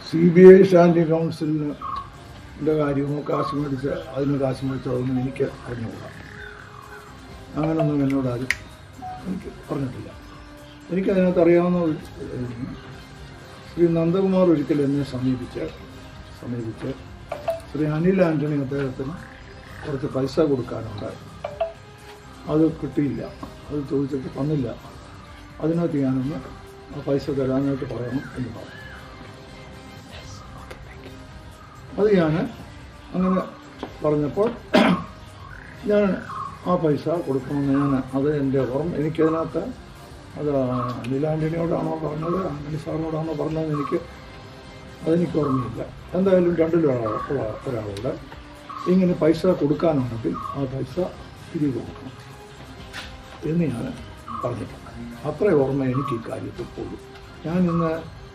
CBI standing കൗൺസിലിൻ്റെ കാര്യമോ അതിന് കാശ് മേടിച്ചതൊന്നും എനിക്ക് അറിഞ്ഞുകൂടാ. അങ്ങനൊന്നും എന്നോട് ആരും എനിക്ക് പറഞ്ഞിട്ടില്ല. എനിക്കതിനകത്ത് അറിയാവുന്ന ശ്രീ നന്ദകുമാർ ഒരിക്കൽ എന്നെ സമീപിച്ച് ശ്രീ അനിൽ ആൻ്റണി അദ്ദേഹത്തിന് കുറച്ച് പൈസ കൊടുക്കാനുണ്ട്, അത് കിട്ടിയില്ല, അത് ചോദിച്ചിട്ട് തന്നില്ല, അതിനകത്ത് ഞാനൊന്ന് ആ പൈസ തരാനായിട്ട് പറയണം എന്ന് പറഞ്ഞു. അത് ഞാൻ അങ്ങനെ പറഞ്ഞപ്പോൾ ഞാൻ ആ പൈസ കൊടുക്കണമെന്ന് അത് എൻ്റെ എനിക്കതിനകത്ത് അത് അനിൽ ആൻ്റണിയോടാണോ പറഞ്ഞത്, ആൻ്റണി സാറിനോടാണോ പറഞ്ഞതെന്ന് അതെനിക്ക് ഓർമ്മയില്ല. എന്തായാലും ഒരാളോട് ഇങ്ങനെ പൈസ കൊടുക്കാനുണ്ടെങ്കിൽ ആ പൈസ തിരികെ കൊടുക്കണം എന്ന് ഞാൻ പറഞ്ഞിട്ടുണ്ട്. അത്ര ഓർമ്മ എനിക്ക് ഈ കാര്യത്തിൽ പോലും. ഞാൻ ഇന്ന്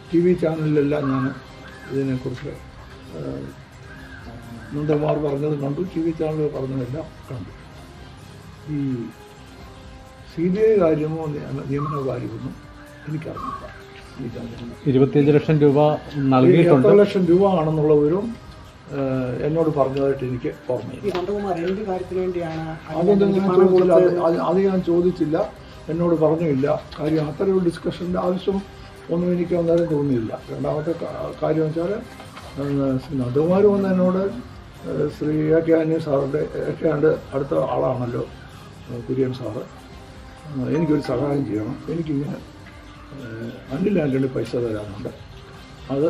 TV ചാനലിലെല്ലാം ഞാൻ ഇതിനെക്കുറിച്ച് നന്ദകുമാർ പറഞ്ഞത് കണ്ടു, TV ചാനൽ പറഞ്ഞതെല്ലാം കണ്ടു. ഈ CBI കാര്യമോ നിയമന കാര്യമൊന്നും എനിക്കറിയില്ല. 25 ലക്ഷം രൂപ നൽകിയിട്ടുണ്ട്. 8 ലക്ഷം രൂപ ആണെന്നുള്ള വിവരം എന്നോട് പറഞ്ഞതായിട്ട് എനിക്ക് ഓർമ്മയില്ല. അത് ഞാൻ ചോദിച്ചില്ല, എന്നോട് പറഞ്ഞില്ല. കാര്യം അത്തരം ഒരു ഡിസ്കഷൻ്റെ ആവശ്യം ഒന്നും എനിക്ക് അന്നേരം തോന്നിയില്ല. രണ്ടാമത്തെ കാര്യം വെച്ചാൽ നന്ദകുമാർ വന്ന് എന്നോട് ശ്രീ AK ആന്റണി സാറിൻ്റെ അടുത്ത ആളാണല്ലോ കുര്യൻ സാറ്, എനിക്കൊരു സഹായം ചെയ്യണം, എനിക്കിങ്ങനെ അനിൽ ആൻ്റണി പൈസ തരാനുണ്ട്, അത്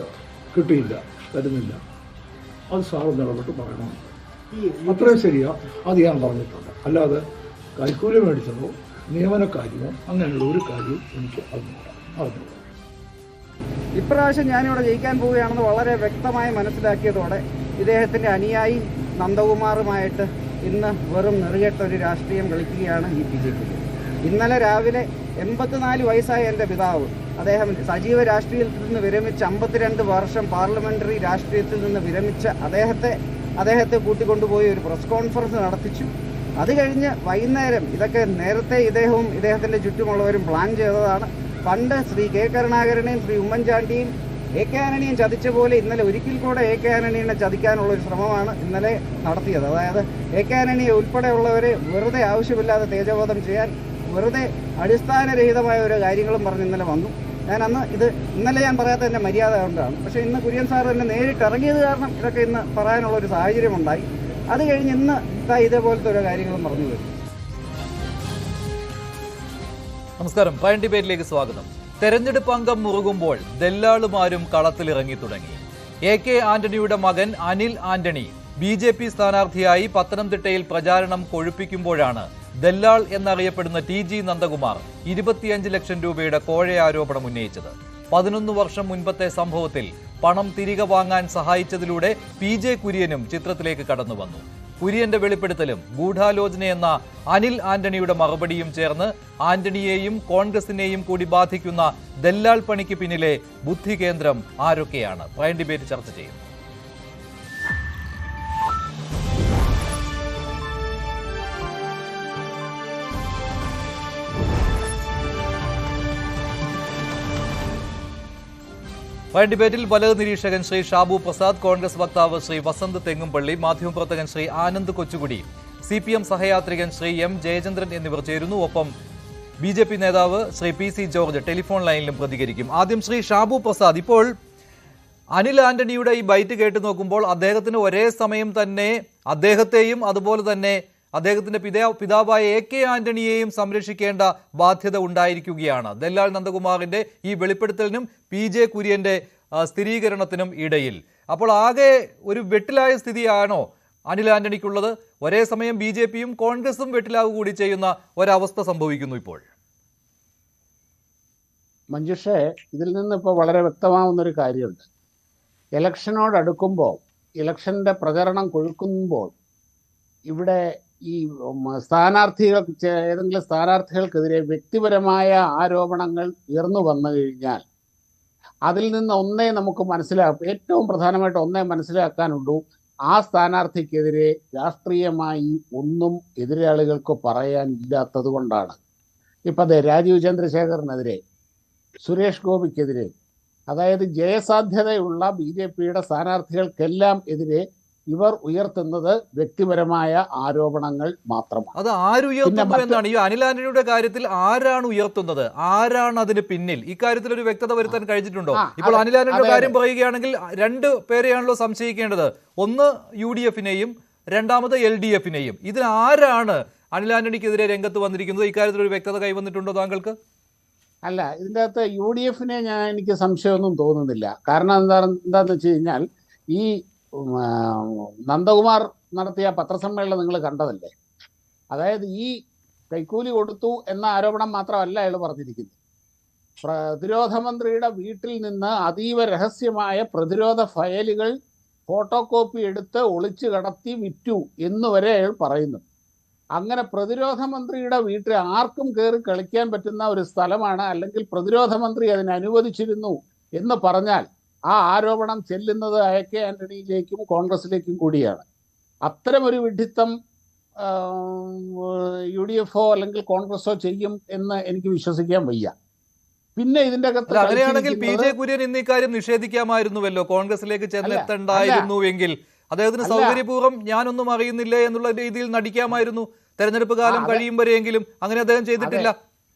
കിട്ടിയില്ല, തരുന്നില്ല, അത് സാറ് നിലപെട്ട് പറയണം, അത്രയും ശരിയാ. അത് ഞാൻ പറഞ്ഞിട്ടുണ്ട്. അല്ലാതെ കൈക്കൂലി മേടിച്ചതോ നിയമനക്കാര്യമോ അങ്ങനെയുള്ള ഒരു കാര്യവും എനിക്ക് അറിഞ്ഞില്ല. ഇപ്രാവശ്യം ഞാനിവിടെ ജയിക്കാൻ പോവുകയാണെന്ന് വളരെ വ്യക്തമായി മനസ്സിലാക്കിയതോടെ ഇദ്ദേഹത്തിൻ്റെ അനുയായി നന്ദകുമാറുമായിട്ട് ഇന്ന് വെറും നെറുകെട്ട ഒരു രാഷ്ട്രീയം കളിക്കുകയാണ് ഈ BJP. ഇന്നലെ രാവിലെ 84 വയസ്സായ എൻ്റെ പിതാവ്, അദ്ദേഹം സജീവ രാഷ്ട്രീയത്തിൽ നിന്ന് വിരമിച്ച് 52 വർഷം പാർലമെൻ്ററി രാഷ്ട്രീയത്തിൽ നിന്ന് വിരമിച്ച അദ്ദേഹത്തെ കൂട്ടിക്കൊണ്ടുപോയി ഒരു പ്രസ് കോൺഫറൻസ് നടത്തിച്ചു. അത് കഴിഞ്ഞ് വൈകുന്നേരം, ഇതൊക്കെ നേരത്തെ ഇദ്ദേഹവും ഇദ്ദേഹത്തിൻ്റെ ചുറ്റുമുള്ളവരും പ്ലാൻ ചെയ്തതാണ്. പണ്ട് ശ്രീ K. കരുണാകരനെയും ശ്രീ ഉമ്മൻചാണ്ടിയും AK ആന്റണിയും ചതിച്ച പോലെ ഇന്നലെ ഒരിക്കൽ കൂടെ AK ആന്റണിയെ ചതിക്കാനുള്ളൊരു ശ്രമമാണ് ഇന്നലെ നടത്തിയത്. അതായത് AK ആന്റണിയെ ഉൾപ്പെടെയുള്ളവരെ വെറുതെ ആവശ്യമില്ലാതെ തേജോവധം ചെയ്യാൻ, വെറുതെ അടിസ്ഥാനരഹിതമായ ഒരു കാര്യങ്ങളും പറഞ്ഞ് ഇന്നലെ വന്നു. ഇന്നലെ ഞാൻ പറയാത്ത എൻ്റെ മര്യാദ കൊണ്ടാണ്. പക്ഷേ ഇന്ന് കുര്യൻ സാർ എന്നെ നേരിട്ട് ഇറങ്ങിയത് കാരണം ഇതൊക്കെ ഇന്ന് പറയാനുള്ളൊരു സാഹചര്യമുണ്ടായി. അത് കഴിഞ്ഞ് ഇന്ന് ഇതേപോലത്തെ ഓരോ കാര്യങ്ങളും പറഞ്ഞു വരും. നമസ്കാരം, പ്രൈം ഡിബേറ്റിലേക്ക് സ്വാഗതം. തെരഞ്ഞെടുപ്പ് അംഗം മുറുകുമ്പോൾ ദല്ലാളുമാരും കളത്തിലിറങ്ങി തുടങ്ങി. AK ആന്റണിയുടെ മകൻ അനിൽ ആന്റണി BJP സ്ഥാനാർത്ഥിയായി പത്തനംതിട്ടയിൽ പ്രചാരണം കൊഴുപ്പിക്കുമ്പോഴാണ് ദല്ലാൾ എന്നറിയപ്പെടുന്ന TG നന്ദകുമാർ 25 ലക്ഷം രൂപയുടെ കോഴയാരോപണം ഉന്നയിച്ചത്. 11 വർഷം മുൻപത്തെ സംഭവത്തിൽ പണം തിരികെ വാങ്ങാൻ സഹായിച്ചതിലൂടെ PJ കുര്യനും ചിത്രത്തിലേക്ക് കടന്നു വന്നു. കുര്യന്റെ വെളിപ്പെടുത്തലും ഗൂഢാലോചനയെന്ന അനിൽ ആന്റണിയുടെ മറുപടിയും ചേർന്ന് ആന്റണിയെയും കോൺഗ്രസിനെയും കൂടി ബാധിക്കുന്ന ദല്ലാൾ പണിക്ക് പിന്നിലെ ബുദ്ധി കേന്ദ്രം ആരൊക്കെയാണ്? പ്രൈം ഡിബേറ്റ് ചർച്ച ചെയ്യും. പ്രൈം ഡിബേറ്റിൽ വലത് നിരീക്ഷകൻ ശ്രീ ഷാബു പ്രസാദ്, കോൺഗ്രസ് വക്താവ് ശ്രീ വസന്ത് തെങ്ങുംപള്ളി, മാധ്യമപ്രവർത്തകൻ ശ്രീ ആനന്ദ് കൊച്ചുകുടി, CPM സഹയാത്രികൻ ശ്രീ M. ജയചന്ദ്രൻ എന്നിവർ ചേരുന്നു. ഒപ്പം BJP നേതാവ് ശ്രീ PC ജോർജ് ടെലിഫോൺ ലൈനിലും പ്രതികരിക്കും. ആദ്യം ശ്രീ ഷാബു പ്രസാദ്, ഇപ്പോൾ അനിൽ ആന്റണിയുടെ ഈ ബൈറ്റ് കേട്ട് നോക്കുമ്പോൾ അദ്ദേഹത്തിന് ഒരേ സമയം തന്നെ അദ്ദേഹത്തെയും അതുപോലെ തന്നെ അദ്ദേഹത്തിന്റെ പിതാവായ AK ആന്റണിയെയും സംരക്ഷിക്കേണ്ട ബാധ്യത ഉണ്ടായിരിക്കുകയാണ്. ദല്ലാൾ നന്ദകുമാറിന്റെ ഈ വെളിപ്പെടുത്തലിനും PJ കുര്യന്റെ സ്ഥിരീകരണത്തിനും ഇടയിൽ. അപ്പോൾ ആകെ ഒരു വെട്ടിലായ സ്ഥിതിയാണോ അനിൽ ആന്റണിക്കുള്ളത്? ഒരേ സമയം BJPയും കോൺഗ്രസും വെട്ടിലാവുക കൂടി ചെയ്യുന്ന ഒരവസ്ഥ സംഭവിക്കുന്നു ഇപ്പോൾ. മഞ്ജുഷേ, ഇതിൽ നിന്ന് ഇപ്പോൾ വളരെ വ്യക്തമാവുന്നൊരു കാര്യമുണ്ട്. ഇലക്ഷനോടടുക്കുമ്പോൾ, ഇലക്ഷൻ്റെ പ്രചരണം കൊഴുക്കുമ്പോൾ ഇവിടെ ഈ ഏതെങ്കിലും സ്ഥാനാർത്ഥികൾക്കെതിരെ വ്യക്തിപരമായ ആരോപണങ്ങൾ ഉയർന്നു വന്നു കഴിഞ്ഞാൽ അതിൽ നിന്ന് നമുക്ക് ഏറ്റവും പ്രധാനമായിട്ട് മനസ്സിലാക്കാനുള്ളൂ, ആ സ്ഥാനാർത്ഥിക്കെതിരെ രാഷ്ട്രീയമായി ഒന്നും എതിരാളികൾക്ക് പറയാനില്ലാത്തത് കൊണ്ടാണ്. ഇപ്പം അതെ, രാജീവ് ചന്ദ്രശേഖറിനെതിരെ, സുരേഷ് ഗോപിക്കെതിരെ, അതായത് ജയസാധ്യതയുള്ള BJPയുടെ സ്ഥാനാർത്ഥികൾക്കെല്ലാം എതിരെ ഇവർ ഉയർത്തുന്നത് വ്യക്തിപരമായ ആരോപണങ്ങൾ മാത്രമാണ്. അത് ആരുയർത്തുന്നു എന്നാണ് ഈ അനിൽ ആന്റണിയുടെ കാര്യത്തിൽ ആരാണ് ഉയർത്തുന്നത്, ആരാണ് അതിന് പിന്നിൽ? ഇക്കാര്യത്തിൽ ഒരു വ്യക്തത വരുത്താൻ കഴിഞ്ഞിട്ടുണ്ടോ? ഇപ്പോൾ അനിൽ ആന്റണിയുടെ കാര്യം പറയുകയാണെങ്കിൽ രണ്ട് പേരെയാണല്ലോ സംശയിക്കേണ്ടത്. ഒന്ന് UDF-നെയും രണ്ടാമത് LDF-നെയും. ഇതിൽ ആരാണ് അനിൽ ആന്റണിക്കെതിരെ രംഗത്ത് വന്നിരിക്കുന്നത്? ഇക്കാര്യത്തിൽ ഒരു വ്യക്തത കൈവന്നിട്ടുണ്ടോ താങ്കൾക്ക്? അല്ല, ഇതിൻ്റെ അകത്ത് UDF-നെ എനിക്ക് സംശയമൊന്നും തോന്നുന്നില്ല. കാരണം എന്താണെന്ന് വെച്ച് കഴിഞ്ഞാൽ ഈ നന്ദകുമാർ നടത്തിയ പത്രസമ്മേളനം നിങ്ങൾ കണ്ടതല്ലേ? അതായത് ഈ കൈക്കൂലി കൊടുത്തു എന്ന ആരോപണം മാത്രമല്ല അയാൾ പറഞ്ഞിരിക്കുന്നത്. പ്രതിരോധ മന്ത്രിയുടെ വീട്ടിൽ നിന്ന് അതീവ രഹസ്യമായ പ്രതിരോധ ഫയലുകൾ ഫോട്ടോ കോപ്പി എടുത്ത് ഒളിച്ചു കടത്തി വിറ്റു എന്നുവരെ അയാൾ പറയുന്നു. അങ്ങനെ പ്രതിരോധ മന്ത്രിയുടെ വീട്ടിൽ ആർക്കും കയറി കളിക്കാൻ പറ്റുന്ന ഒരു സ്ഥലമാണ്, അല്ലെങ്കിൽ പ്രതിരോധ മന്ത്രി അതിന് അനുവദിച്ചിരുന്നു എന്ന് പറഞ്ഞാൽ ആ ആരോപണം ചെല്ലുന്നത് AK ആന്റണിയിലേക്കും കോൺഗ്രസിലേക്കും കൂടിയാണ്. അത്തരമൊരു വിഡ്ഢിത്തം UDF-ഓ അല്ലെങ്കിൽ കോൺഗ്രസോ ചെയ്യും എന്ന് എനിക്ക് വിശ്വസിക്കാൻ വയ്യ. പിന്നെ ഇതിന്റെ അകത്ത് അങ്ങനെയാണെങ്കിൽ PJ കുര്യൻ ഇന്ന് ഇക്കാര്യം നിഷേധിക്കാമായിരുന്നുവല്ലോ. കോൺഗ്രസിലേക്ക് ചെന്നെത്തണ്ടായിരുന്നുവെങ്കിൽ അദ്ദേഹത്തിന് സൗകര്യപൂർവ്വം ഞാനൊന്നും അറിയുന്നില്ല എന്നുള്ള രീതിയിൽ നടിക്കാമായിരുന്നു. തെരഞ്ഞെടുപ്പ് കാലം കഴിയും വരെയെങ്കിലും. അങ്ങനെ അദ്ദേഹം ചെയ്തിട്ടില്ല.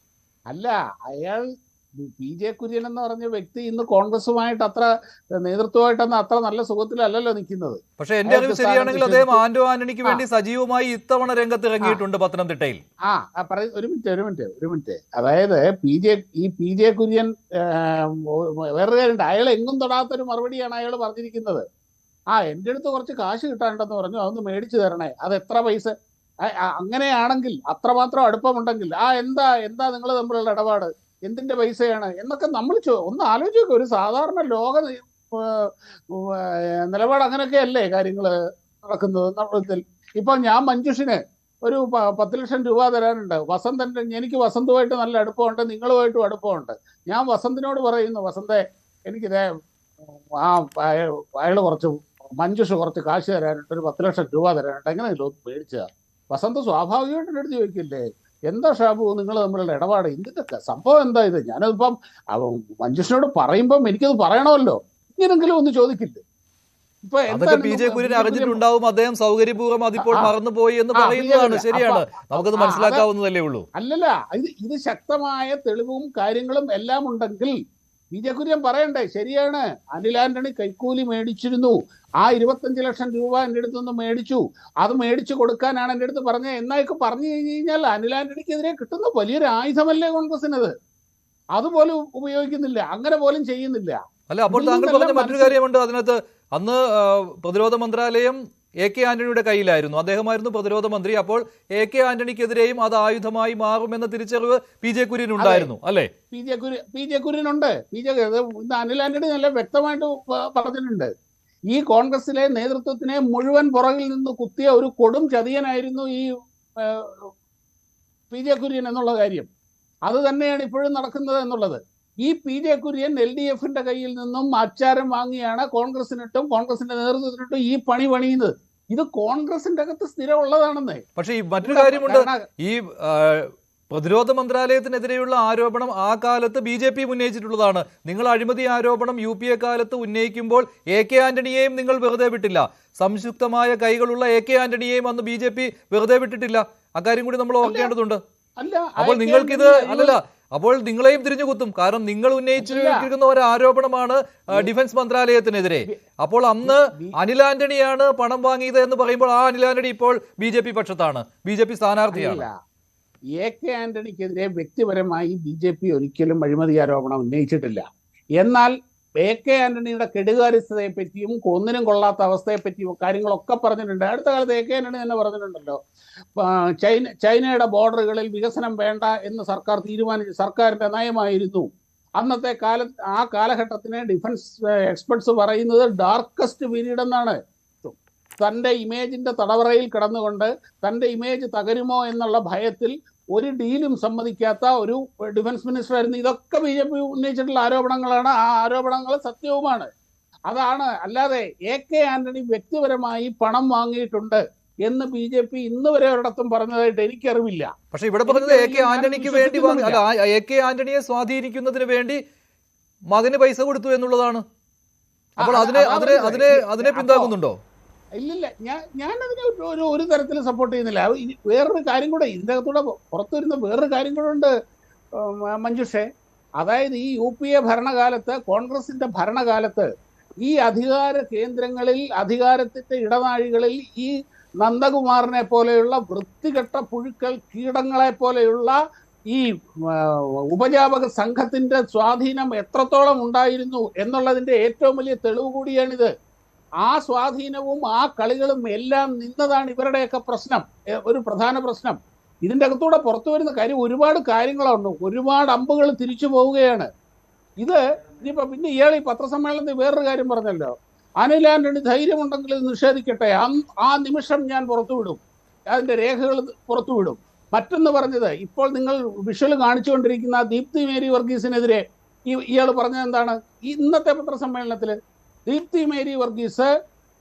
അല്ല, അയാൾ PJ കുര്യൻ എന്ന് പറഞ്ഞ വ്യക്തി ഇന്ന് കോൺഗ്രസുമായിട്ട് നേതൃത്വമായിട്ടൊന്നും അത്ര നല്ല സുഖത്തിലല്ലല്ലോ നിൽക്കുന്നത്. പക്ഷെ എന്റെ അറിവ് ശരിയാണെങ്കിൽ അദ്ദേഹം ആന്റോ ആന്റണിക്ക് വേണ്ടി സജീവമായി ഇത്തവണ രംഗത്ത് ഇറങ്ങിയിട്ടുണ്ട് പത്തനംതിട്ടയിൽ. ഒരു മിനിറ്റ്. അതായത് PJ കുര്യൻ വേറൊരു കാര്യമുണ്ട്. അയാൾ എങ്ങും തൊടാത്തൊരു മറുപടിയാണ് അയാൾ പറഞ്ഞിരിക്കുന്നത്. എൻ്റെ അടുത്ത് കുറച്ച് കാശ് കിട്ടാനുണ്ടെന്ന് പറഞ്ഞു, അതൊന്ന് മേടിച്ചു തരണേ. അത് എത്ര പൈസ? അങ്ങനെയാണെങ്കിൽ അത്രമാത്രം അടുപ്പമുണ്ടെങ്കിൽ എന്താ നിങ്ങൾ തമ്മിലുള്ള ഇടപാട്, എന്തിന്റെ പൈസയാണ് എന്നൊക്കെ നമ്മൾ ഒന്ന് ആലോചിച്ച് നോക്കുക. ഒരു സാധാരണ ലോക നിലപാട് അങ്ങനെയൊക്കെയല്ലേ കാര്യങ്ങൾ നടക്കുന്നത്. ഇപ്പൊ ഞാൻ മഞ്ജുഷിന് ഒരു 10 ലക്ഷം രൂപ തരാനുണ്ട്. എനിക്ക് വസന്തുമായിട്ട് നല്ല അടുപ്പമുണ്ട്, നിങ്ങളുമായിട്ടും അടുപ്പമുണ്ട്. ഞാൻ വസന്തിനോട് പറയുന്നു, വസന്തേ എനിക്കിതേ അയാൾ മഞ്ജുഷ് കുറച്ച് കാശ് തരാനുണ്ട്, ഒരു 10 ലക്ഷം രൂപ തരാനുണ്ട്, എങ്ങനെയല്ലോ മേടിച്ചതാ. വസന്ത് സ്വാഭാവികമായിട്ട് എടുത്ത് ചോദിക്കില്ലേ, എന്താ ഷാബു നിങ്ങൾ തമ്മിലുള്ള ഇടപാട്, എന്തിന്റെ സംഭവം എന്താ ഇത്? ഞാനതിപ്പം മഞ്ജുഷിനോട് പറയുമ്പം എനിക്കത് പറയണമല്ലോ, ഇങ്ങനെങ്കിലും ഒന്ന് ചോദിക്കില്ലേ? അതൊക്കെ PJ കുര്യൻ അറിഞ്ഞിട്ടുണ്ടാവും. അദ്ദേഹം സൗകര്യപൂർവ്വം അതിപ്പോൾ മറന്നുപോയി എന്ന് പറയുന്നതാണ്. ശരിയാണ്, നമുക്കത് മനസ്സിലാക്കാവുന്നതല്ലേ ഉള്ളൂ. അല്ലല്ല, ഇത് ശക്തമായ തെളിവും കാര്യങ്ങളും എല്ലാം ഉണ്ടെങ്കിൽ PJ കുര്യൻ പറയണ്ടേ, ശരിയാണ് അനിൽ ആന്റണി കൈക്കൂലി മേടിച്ചിരുന്നു, ആ 25 ലക്ഷം രൂപ എൻ്റെ അടുത്ത് നിന്ന് മേടിച്ചു, അത് മേടിച്ചു കൊടുക്കാനാണ് എൻ്റെ അടുത്ത് പറഞ്ഞത് എന്നൊക്കെ പറഞ്ഞു കഴിഞ്ഞു കഴിഞ്ഞാൽ അനിൽ ആന്റണിക്കെതിരെ കിട്ടുന്ന വലിയൊരു ആയുധമല്ലേ കോൺഗ്രസിനത്? അതുപോലും ഉപയോഗിക്കുന്നില്ല, അങ്ങനെ പോലും ചെയ്യുന്നില്ല. അല്ല, അപ്പോൾ താങ്കൾ പറഞ്ഞ മറ്റൊരു കാര്യമുണ്ട് അതിനകത്ത്. അന്ന് പ്രതിരോധ മന്ത്രാലയം AK ആന്റണിയുടെ കയ്യിലായിരുന്നു, അദ്ദേഹമായിരുന്നു പ്രതിരോധ മന്ത്രി. അപ്പോൾ AK ആന്റണിക്കെതിരെയും അത് ആയുധമായി മാറുമെന്ന തിരിച്ചറിവ് PJ കുര്യൻ ഉണ്ടായിരുന്നു അല്ലേ? PJ കുര്യനുണ്ട്. ഇന്ന് അനിൽ ആന്റണി നല്ല വ്യക്തമായിട്ട് പറഞ്ഞിട്ടുണ്ട്. ഈ കോൺഗ്രസിലെ നേതൃത്വത്തിനെ മുഴുവൻ പുറകിൽ നിന്ന് കുത്തിയ ഒരു കൊടും ചതിയനായിരുന്നു ഈ PJ കുര്യൻ എന്നുള്ള കാര്യം. അത് തന്നെയാണ് ഇപ്പോഴും നടക്കുന്നത് എന്നുള്ളത്. ഈ PJ കുര്യൻ LDF-ന്റെ കയ്യിൽ നിന്നും അച്ചാരം വാങ്ങിയാണ് കോൺഗ്രസിനിട്ടും കോൺഗ്രസിന്റെ നേതൃത്വത്തിനിട്ടും ഈ പണി പണിയുന്നത്. ഇത് കോൺഗ്രസിന്റെ അകത്ത് സ്ഥിരമുള്ളതാണെന്നേ. പക്ഷേ മറ്റൊരു കാര്യമുണ്ട്, ഈ പ്രതിരോധ മന്ത്രാലയത്തിനെതിരെയുള്ള ആരോപണം ആ കാലത്ത് BJP ഉന്നയിച്ചിട്ടുള്ളതാണ്. നിങ്ങൾ അഴിമതി ആരോപണം UPA കാലത്ത് ഉന്നയിക്കുമ്പോൾ AK ആന്റണിയെയും നിങ്ങൾ വെറുതെ വിട്ടില്ല. സംയുക്തമായ കൈകളുള്ള AK ആന്റണിയെയും അന്ന് BJP വെറുതെ വിട്ടിട്ടില്ല. അക്കാര്യം കൂടി നമ്മൾ ഓർക്കേണ്ടതുണ്ട്. അപ്പോൾ നിങ്ങൾക്കിത് അല്ലല്ല, അപ്പോൾ നിങ്ങളെയും തിരിഞ്ഞു കുത്തും. കാരണം നിങ്ങൾ ഉന്നയിച്ചിരിക്കുന്ന ഒരു ആരോപണമാണ് ഡിഫൻസ് മന്ത്രാലയത്തിനെതിരെ. അപ്പോൾ അന്ന് അനിൽ ആന്റണിയാണ് പണം വാങ്ങിയത് എന്ന് പറയുമ്പോൾ ആ അനിൽ ആന്റണി ഇപ്പോൾ BJP പക്ഷത്താണ്, BJP സ്ഥാനാർത്ഥിയാണ്. AK ആന്റണിക്കെതിരെ വ്യക്തിപരമായി BJP ഒരിക്കലും അഴിമതി ആരോപണം ഉന്നയിച്ചിട്ടില്ല. എന്നാൽ AK ആന്റണിയുടെ കെടുകാര്യസ്ഥതയെ പറ്റിയും ഒന്നിനും കൊള്ളാത്ത അവസ്ഥയെ പറ്റിയും കാര്യങ്ങളൊക്കെ പറഞ്ഞിട്ടുണ്ട്. അടുത്ത കാലത്ത് AK ആന്റണി തന്നെ പറഞ്ഞിട്ടുണ്ടല്ലോ, ചൈനയുടെ ബോർഡറുകളിൽ വികസനം വേണ്ട എന്ന് സർക്കാരിന്റെ നയമായിരുന്നു. അന്നത്തെ ആ കാലഘട്ടത്തിന് ഡിഫൻസ് എക്സ്പെർട്സ് പറയുന്നത് ഡാർക്കസ്റ്റ് പീരീഡ് എന്നാണ്. തൻ്റെ ഇമേജിന്റെ തടവറയിൽ കിടന്നുകൊണ്ട് തൻ്റെ ഇമേജ് തകരുമോ എന്നുള്ള ഭയത്തിൽ ഒരു ഡീലും സമ്മതിക്കാത്ത ഒരു ഡിഫൻസ് മിനിസ്റ്റർ ആയിരുന്നു. ഇതൊക്കെ BJP ഉന്നയിച്ചിട്ടുള്ള ആരോപണങ്ങളാണ്. ആ ആരോപണങ്ങൾ സത്യവുമാണ്. അതാണ്, അല്ലാതെ AK ആന്റണി വ്യക്തിപരമായി പണം വാങ്ങിയിട്ടുണ്ട് എന്ന് BJP ഇന്ന് വരെ ഒരിടത്തും പറഞ്ഞതായിട്ട് എനിക്കറിവില്ല. പക്ഷെ ഇവിടെ പറഞ്ഞത് AK ആന്റണിക്ക് വേണ്ടി AK ആന്റണിയെ സ്വാധീനിക്കുന്നതിന് വേണ്ടി മകന് പൈസ കൊടുത്തു എന്നുള്ളതാണ്. അപ്പോൾ അതിനെ പിന്താങ്ങുന്നുണ്ടോ? ഇല്ലില്ല, ഞാനതിനെ ഒരു തരത്തിലും സപ്പോർട്ട് ചെയ്യുന്നില്ല. വേറൊരു കാര്യം കൂടെ ഇതിൻ്റെ അകത്തൂടെ പുറത്തു വരുന്ന വേറൊരു കാര്യം കൂടെ ഉണ്ട് മഞ്ജുഷേ. അതായത് ഈ UPA ഭരണകാലത്ത്, കോൺഗ്രസിന്റെ ഭരണകാലത്ത് ഈ അധികാര കേന്ദ്രങ്ങളിൽ, അധികാരത്തിന്റെ ഇടനാഴികളിൽ ഈ നന്ദകുമാറിനെ പോലെയുള്ള വൃത്തികെട്ട പുഴുക്കൾ, കീടങ്ങളെ പോലെയുള്ള ഈ ഉപജാപക സംഘത്തിന്റെ സ്വാധീനം എത്രത്തോളം ഉണ്ടായിരുന്നു എന്നുള്ളതിന്റെ ഏറ്റവും വലിയ തെളിവ് കൂടിയാണിത്. ആ സ്വാധീനവും ആ കളികളും എല്ലാം നിന്നതാണ് ഇവരുടെയൊക്കെ പ്രശ്നം, ഒരു പ്രധാന പ്രശ്നം. ഇതിൻ്റെ അകത്തൂടെ പുറത്തു വരുന്ന കാര്യം ഒരുപാട് കാര്യങ്ങളുണ്ട്, ഒരുപാട് അമ്പുകൾ തിരിച്ചു പോവുകയാണ്. ഇത് ഇനിയിപ്പോൾ പിന്നെ ഇയാൾ ഈ പത്രസമ്മേളനത്തിൽ വേറൊരു കാര്യം പറഞ്ഞല്ലോ, അനിൽ ആന്റണി ധൈര്യമുണ്ടെങ്കിൽ ഇത് നിഷേധിക്കട്ടെ, ആ നിമിഷം ഞാൻ പുറത്തുവിടും, അതിൻ്റെ രേഖകൾ പുറത്തുവിടും. മറ്റൊന്ന് പറഞ്ഞത്, ഇപ്പോൾ നിങ്ങൾ വിഷ്വൽ കാണിച്ചുകൊണ്ടിരിക്കുന്ന ദീപ്തി മേരി വർഗീസിനെതിരെ ഇയാൾ പറഞ്ഞത് എന്താണ്? ഇന്നത്തെ പത്രസമ്മേളനത്തിൽ ദീപ്തി മേരി വർഗീസ്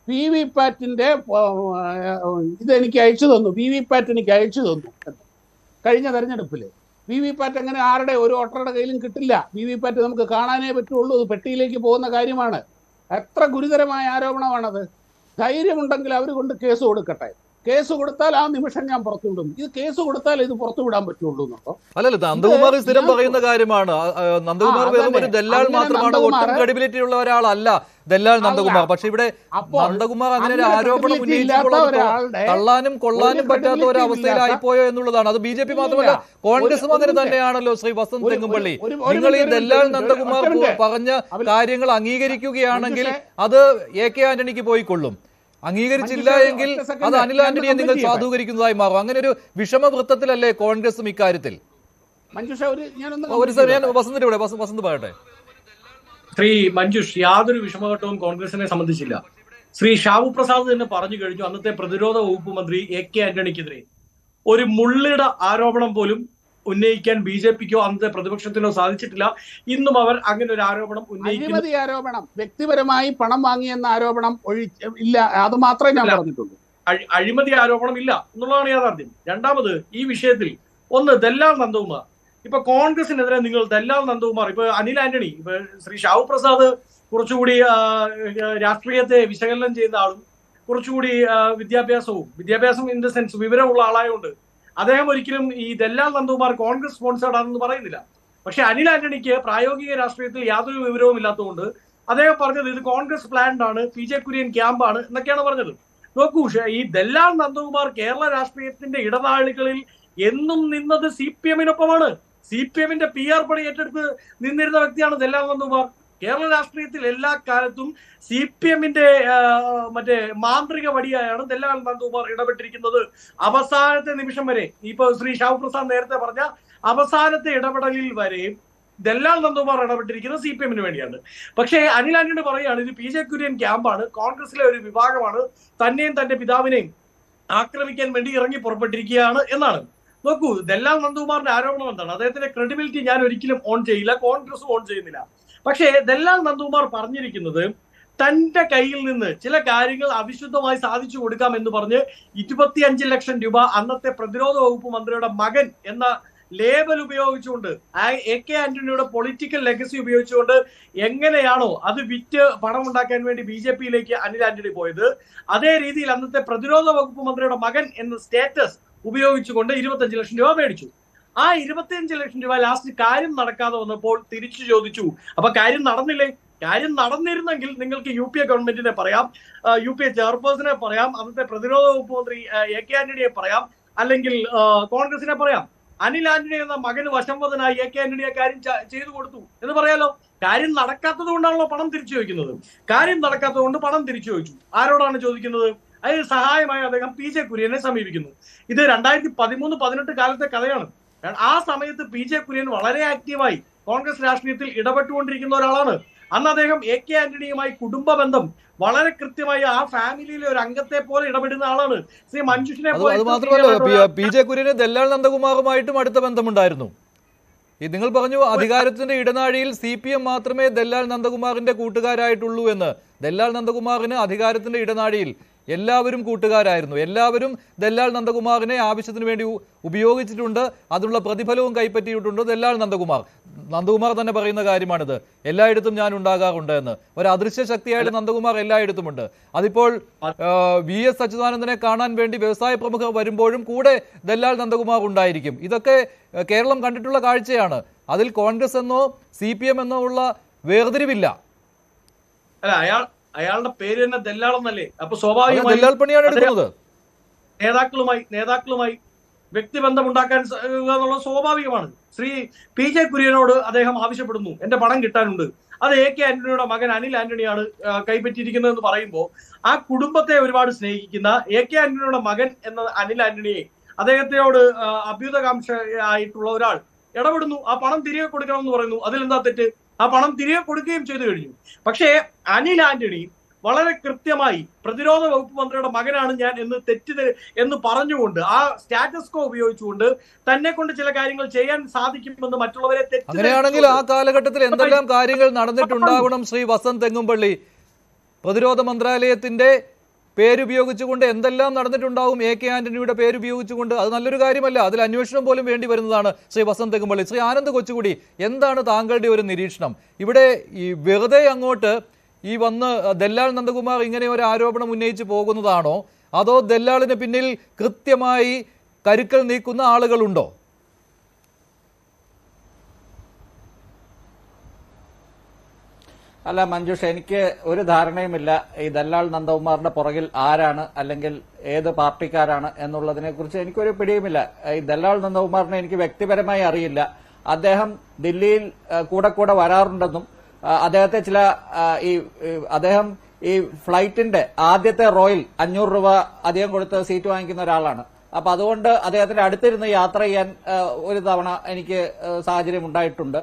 VVPAT-ന്റെ ഇതെനിക്ക് അയച്ചു തന്നു, VVPAT എനിക്ക് അയച്ചു തന്നു കഴിഞ്ഞ തെരഞ്ഞെടുപ്പിൽ. VVPAT അങ്ങനെ ആരുടെ ഒരു വോട്ടറുടെ കയ്യിലും കിട്ടില്ല. VVPAT നമുക്ക് കാണാനേ പറ്റുള്ളൂ, അത് പെട്ടിയിലേക്ക് പോകുന്ന കാര്യമാണ്. എത്ര ഗുരുതരമായ ആരോപണമാണത്. ധൈര്യമുണ്ടെങ്കിൽ അവർ കൊണ്ട് കേസ് കൊടുക്കട്ടെ, കേസ് കൊടുത്താൽ ആ നിമിഷം ഞാൻ പുറത്തുവിടും. ഇത് കേസ് കൊടുത്താൽ ഇത് പുറത്തുവിടാൻ പറ്റുള്ളൂ എന്നോ? അല്ലല്ല, നന്ദകുമാർ സ്ഥിരം പറയുന്ന കാര്യമാണ്. നന്ദകുമാർ വെറും ഒരു ദല്ലാൾ മാത്രമാണ്, ഒട്ടും ക്രെഡിബിലിറ്റി ഉള്ള ഒരാളല്ല ദല്ലാൽ നന്ദകുമാർ. പക്ഷെ ഇവിടെ നന്ദകുമാർ അങ്ങനെ ഒരു ആരോപണം ഉന്നയിച്ചപ്പോൾ തള്ളാനും കൊള്ളാനും പറ്റാത്ത ഒരു അവസ്ഥയിലായിപ്പോയോ എന്നുള്ളതാണ്. അത് BJP മാത്രമല്ല, കോൺഗ്രസും അങ്ങനെ തന്നെയാണല്ലോ. ശ്രീ വസന്ത് തെങ്ങുംപള്ളി, നിങ്ങൾ ഈ ദല്ലാൽ നന്ദകുമാർ പറഞ്ഞ കാര്യങ്ങൾ അംഗീകരിക്കുകയാണെങ്കിൽ അത് AK ആന്റണിക്ക് പോയിക്കൊള്ളും. അംഗീകരിച്ചില്ല എങ്കിൽ അത് അനിൽ ആന്റണിയെ നിങ്ങൾ സാധൂകരിക്കുന്നതായി മാറും. അങ്ങനെ ഒരു വിഷമവൃത്തത്തിലല്ലേ കോൺഗ്രസും ഇക്കാര്യത്തിൽ? വസന്ത് പറയട്ടെ. ശ്രീ മഞ്ജുഷ്, യാതൊരു വിഷമഘട്ടവും കോൺഗ്രസിനെ സംബന്ധിച്ചില്ല. ശ്രീ ഷാബു പ്രസാദ് തന്നെ പറഞ്ഞു കഴിഞ്ഞു, അന്നത്തെ പ്രതിരോധ വകുപ്പ് മന്ത്രി AK ആന്റണിക്കെതിരെ ഒരു മുള്ളിയുടെ ആരോപണം പോലും ഉന്നയിക്കാൻ BJPക്കോ അന്നത്തെ പ്രതിപക്ഷത്തിനോ സാധിച്ചിട്ടില്ല. ഇന്നും അവർ അങ്ങനെ ഒരു ആരോപണം ഉന്നയിക്കുന്നു. ആരോപണം, വ്യക്തിപരമായി പണം വാങ്ങിയെന്ന ആരോപണം ഇല്ല, അത് മാത്രമേ ഞാൻ പറഞ്ഞിട്ടുള്ളൂ. അഴിമതി ആരോപണം ഇല്ല എന്നുള്ളതാണ് യാഥാർത്ഥ്യം. രണ്ടാമത്, ഈ വിഷയത്തിൽ ഒന്ന് ദല്ലാൽ നന്ദകുമാർ, ഇപ്പൊ കോൺഗ്രസിനെതിരെ നിങ്ങൾ ദല്ലാൽ നന്ദകുമാർ, ഇപ്പൊ അനിൽ ആന്റണി, ഇപ്പൊ ശ്രീ ഷാവു പ്രസാദ് കുറച്ചുകൂടി രാഷ്ട്രീയത്തെ വിശകലനം ചെയ്യുന്ന ആളും കുറച്ചുകൂടി വിദ്യാഭ്യാസം ഇൻ ദ സെൻസ് വിവരമുള്ള ആളായതുകൊണ്ട് അദ്ദേഹം ഒരിക്കലും ഈ ദല്ലാൽ നന്ദകുമാർ കോൺഗ്രസ് സ്പോൺസേർഡ് ആണെന്ന് പറയുന്നില്ല. പക്ഷെ അനിൽ ആന്റണിക്ക് പ്രായോഗിക രാഷ്ട്രീയത്തിൽ യാതൊരു വിവരവും ഇല്ലാത്തതുകൊണ്ട് അദ്ദേഹം പറഞ്ഞത് ഇത് കോൺഗ്രസ് പ്ലാൻഡ് ആണ്, PJ കുര്യൻ ക്യാമ്പാണ് എന്നൊക്കെയാണ് പറഞ്ഞത്. നോക്കൂ, ഈ ദല്ലാൽ നന്ദകുമാർ കേരള രാഷ്ട്രീയത്തിന്റെ ഇടനാഴികളിൽ എന്നും നിന്നത് CPM-നൊപ്പമാണ്. CPM-ന്റെ PR പണി ഏറ്റെടുത്ത് നിന്നിരുന്ന വ്യക്തിയാണ് ദല്ലാൽ നന്ദകുമാർ. കേരള രാഷ്ട്രീയത്തിൽ എല്ലാ കാലത്തും CPM-ന്റെ മറ്റേ മാന്ത്രിക വടിയായാണ് ദല്ലാൽ നന്ദകുമാർ ഇടപെട്ടിരിക്കുന്നത്. അവസാനത്തെ നിമിഷം വരെ, ഇപ്പൊ ശ്രീ ഷാവു പ്രസാദ് നേരത്തെ പറഞ്ഞ അവസാനത്തെ ഇടപെടലിൽ വരെയും ദല്ലാൽ നന്ദകുമാർ ഇടപെട്ടിരിക്കുന്നത് CPM-ന് വേണ്ടിയാണ്. പക്ഷേ അനിൽ ആന്റണി പറയുകയാണ് ഇത് PJ കുര്യൻ ക്യാമ്പാണ്, കോൺഗ്രസിലെ ഒരു വിഭാഗമാണ്, തന്നെയും തന്റെ പിതാവിനെയും ആക്രമിക്കാൻ വേണ്ടി ഇറങ്ങി പുറപ്പെട്ടിരിക്കുകയാണ് എന്നാണ്. നോക്കൂ, ദല്ലാൽ നന്ദകുമാറിന്റെ ആരോപണം എന്താണ്? അദ്ദേഹത്തിന്റെ ക്രെഡിബിലിറ്റി ഞാൻ ഒരിക്കലും ഓൺ ചെയ്യില്ല, കോൺഗ്രസും ഓൺ ചെയ്യുന്നില്ല. പക്ഷേ ദല്ലാൽ നന്ദകുമാർ പറഞ്ഞിരിക്കുന്നത് തന്റെ കയ്യിൽ നിന്ന് ചില കാര്യങ്ങൾ അവിശുദ്ധമായി സാധിച്ചു കൊടുക്കാം എന്ന് പറഞ്ഞ് 25 ലക്ഷം രൂപ അന്നത്തെ പ്രതിരോധ വകുപ്പ് മന്ത്രിയുടെ മകൻ എന്ന ലേബൽ ഉപയോഗിച്ചുകൊണ്ട്, AK ആന്റണിയുടെ പൊളിറ്റിക്കൽ ലെഗസി ഉപയോഗിച്ചുകൊണ്ട് എങ്ങനെയാണോ അത് വിറ്റ് പണം ഉണ്ടാക്കാൻ വേണ്ടി BJP-യിലേക്ക് അനിൽ ആന്റണി പോയത്, അതേ രീതിയിൽ അന്നത്തെ പ്രതിരോധ വകുപ്പ് മന്ത്രിയുടെ മകൻ എന്ന സ്റ്റേറ്റസ് ഉപയോഗിച്ചുകൊണ്ട് 25 ലക്ഷം രൂപ മേടിച്ചു. ആ 25 ലക്ഷം രൂപ ലാസ്റ്റ് കാര്യം നടക്കാതെ വന്നപ്പോൾ തിരിച്ചു ചോദിച്ചു. അപ്പൊ കാര്യം നടന്നില്ലേ? കാര്യം നടന്നിരുന്നെങ്കിൽ നിങ്ങൾക്ക് UPA ഗവൺമെന്റിനെ പറയാം, UPA ചെയർപേഴ്സനെ പറയാം, അന്നത്തെ പ്രതിരോധ വകുപ്പ് മന്ത്രി AK ആന്റണിയെ പറയാം, അല്ലെങ്കിൽ കോൺഗ്രസിനെ പറയാം. അനിൽ ആന്റണി എന്ന മകന് വശംവദനായി AK ആന്റണിയെ കാര്യം ചെയ്തു കൊടുത്തു എന്ന് പറയാലോ. കാര്യം നടക്കാത്തത് കൊണ്ടാണല്ലോ പണം തിരിച്ചു ചോദിക്കുന്നത്. കാര്യം നടക്കാത്തത് കൊണ്ട് പണം തിരിച്ചു ചോദിച്ചു. ആരോടാണ് ചോദിക്കുന്നത്? അതിന് സഹായമായി അദ്ദേഹം PJ കുര്യനെ സമീപിക്കുന്നു. ഇത് 2013-18 കാലത്തെ കഥയാണ്. ആ സമയത്ത് PJ കുര്യൻ വളരെ ആക്റ്റീവായി കോൺഗ്രസ് രാഷ്ട്രീയത്തിൽ ഇടപെട്ടുകൊണ്ടിരിക്കുന്ന ഒരാളാണ്. അന്ന് അദ്ദേഹം AK ആന്റണിയുമായി കുടുംബ ബന്ധം വളരെ കൃത്യമായി ആ ഫാമിലിയിലെ ഒരു അംഗത്തെ പോലെ ഇടപെടുന്ന ആളാണ്. ശ്രീ മഞ്ജുഷിനെ അത് മാത്രമല്ല, PJ കുര്യന് ദല്ലാൽ നന്ദകുമാറുമായിട്ടും അടുത്ത ബന്ധമുണ്ടായിരുന്നു. നിങ്ങൾ പറഞ്ഞു അധികാരത്തിന്റെ ഇടനാഴിയിൽ CPM മാത്രമേ ദല്ലാൽ നന്ദകുമാറിന്റെ കൂട്ടുകാരായിട്ടുള്ളൂ എന്ന്. ദല്ലാൽ നന്ദകുമാറിന് അധികാരത്തിന്റെ ഇടനാഴിയിൽ എല്ലാവരും കൂട്ടുകാരായിരുന്നു. എല്ലാവരും ദല്ലാൽ നന്ദകുമാറിനെ ആവശ്യത്തിന് വേണ്ടി ഉപയോഗിച്ചിട്ടുണ്ട്. അതിനുള്ള പ്രതിഫലവും കൈപ്പറ്റിയിട്ടുണ്ട് ദല്ലാൽ നന്ദകുമാർ. നന്ദകുമാർ തന്നെ പറയുന്ന കാര്യമാണിത്. എല്ലായിടത്തും ഞാൻ ഉണ്ടാകാറുണ്ട് എന്ന്. ഒരു അദൃശ്യ ശക്തിയായിട്ട് നന്ദകുമാർ എല്ലായിടത്തുമുണ്ട്. അതിപ്പോൾ VS അച്യുതാനന്ദനെ കാണാൻ വേണ്ടി വ്യവസായ പ്രമുഖർ വരുമ്പോഴും കൂടെ ദല്ലാൽ നന്ദകുമാർ ഉണ്ടായിരിക്കും. ഇതൊക്കെ കേരളം കണ്ടിട്ടുള്ള കാഴ്ചയാണ്. അതിൽ കോൺഗ്രസ് എന്നോ CPM എന്നോ ഉള്ള വേർതിരിവില്ല. അല്ല, അയാളുടെ പേര് തന്നെ ദല്ലാളെന്നല്ലേ? അപ്പൊ സ്വാഭാവികമായി ദല്ലാൽ പണിയാണ് എടുക്കുന്നത്. നേതാക്കളുമായി വ്യക്തിബന്ധം ഉണ്ടാക്കാൻ എന്നുള്ളത് സ്വാഭാവികമാണ്. ശ്രീ PJ കുര്യനോട് അദ്ദേഹം ആവശ്യപ്പെടുന്നു, എന്റെ പണം കിട്ടാനുണ്ട്. അത് AK ആന്റണിയുടെ മകൻ അനിൽ ആന്റണിയാണ് കൈപ്പറ്റിയിരിക്കുന്നത് എന്ന് പറയുമ്പോൾ ആ കുടുംബത്തെ ഒരുപാട് സ്നേഹിക്കുന്ന AK ആന്റണിയുടെ മകൻ എന്ന അനിൽ ആന്റണിയെ, അദ്ദേഹത്തോട് അഭ്യുതകാംക്ഷ ആയിട്ടുള്ള ഒരാൾ ഇടപെടുന്നു. ആ പണം തിരികെ കൊടുക്കണം എന്ന് പറയുന്നു. അതിലെന്താ തെറ്റ്? ആ പണം തിരികെ കൊടുക്കുകയും ചെയ്തു കഴിഞ്ഞു. പക്ഷേ അനിൽ ആന്റണി വളരെ കൃത്യമായി പ്രതിരോധ വകുപ്പ് മന്ത്രിയുടെ മകനാണ് ഞാൻ എന്ന് പറഞ്ഞുകൊണ്ട് ആ സ്റ്റാറ്റസ് കോ ഉപയോഗിച്ചുകൊണ്ട് തന്നെ കൊണ്ട് ചില കാര്യങ്ങൾ ചെയ്യാൻ സാധിക്കുമെന്ന് മറ്റുള്ളവരെ അങ്ങനെയാണെങ്കിൽ ആ കാലഘട്ടത്തിൽ എന്തെല്ലാം കാര്യങ്ങൾ നടന്നിട്ടുണ്ടാകണം ശ്രീ വസന്ത് തെങ്ങുംപള്ളി? പ്രതിരോധ മന്ത്രാലയത്തിന്റെ പേരുപയോഗിച്ചുകൊണ്ട് എന്തെല്ലാം നടന്നിട്ടുണ്ടാവും AK ആന്റണിയുടെ പേരുപയോഗിച്ചുകൊണ്ട്? അത് നല്ലൊരു കാര്യമല്ല. അതിൽ അന്വേഷണം പോലും വേണ്ടി വരുന്നതാണ് ശ്രീ വസന്ത് തെങ്ങുംപള്ളി. ശ്രീ ആനന്ദ് കൊച്ചുകുടി, എന്താണ് താങ്കളുടെ ഒരു നിരീക്ഷണം? ഇവിടെ ഈ വെറുതെ അങ്ങോട്ട് ഈ വന്ന് ദല്ലാൽ നന്ദകുമാർ ഇങ്ങനെ ഒരു ആരോപണം ഉന്നയിച്ച് പോകുന്നതാണോ, അതോ ദല്ലാളിന് പിന്നിൽ കൃത്യമായി കരുക്കൾ നീക്കുന്ന ആളുകളുണ്ടോ? അല്ല മഞ്ജുഷ, എനിക്ക് ഒരു ധാരണയുമില്ല ഈ ദല്ലാൽ നന്ദകുമാറിന്റെ പുറകിൽ ആരാണ് അല്ലെങ്കിൽ ഏത് പാർട്ടിക്കാരാണ് എന്നുള്ളതിനെ കുറിച്ച് എനിക്കൊരു പിടിയുമില്ല. ഈ ദല്ലാൽ നന്ദകുമാറിനെ എനിക്ക് വ്യക്തിപരമായി അറിയില്ല. അദ്ദേഹം ദില്ലിയിൽ കൂടെ വരാറുണ്ടെന്നും അദ്ദേഹത്തെ അദ്ദേഹം ഈ ഫ്ലൈറ്റിന്റെ ആദ്യത്തെ റോയിൽ 500 രൂപ അധികം കൊടുത്ത് സീറ്റ് വാങ്ങിക്കുന്ന ഒരാളാണ്. അപ്പൊ അതുകൊണ്ട് അദ്ദേഹത്തിന്റെ അടുത്തിരുന്ന് യാത്ര ചെയ്യാൻ ഒരു തവണ എനിക്ക് സാഹചര്യം ഉണ്ടായിട്ടുണ്ട്.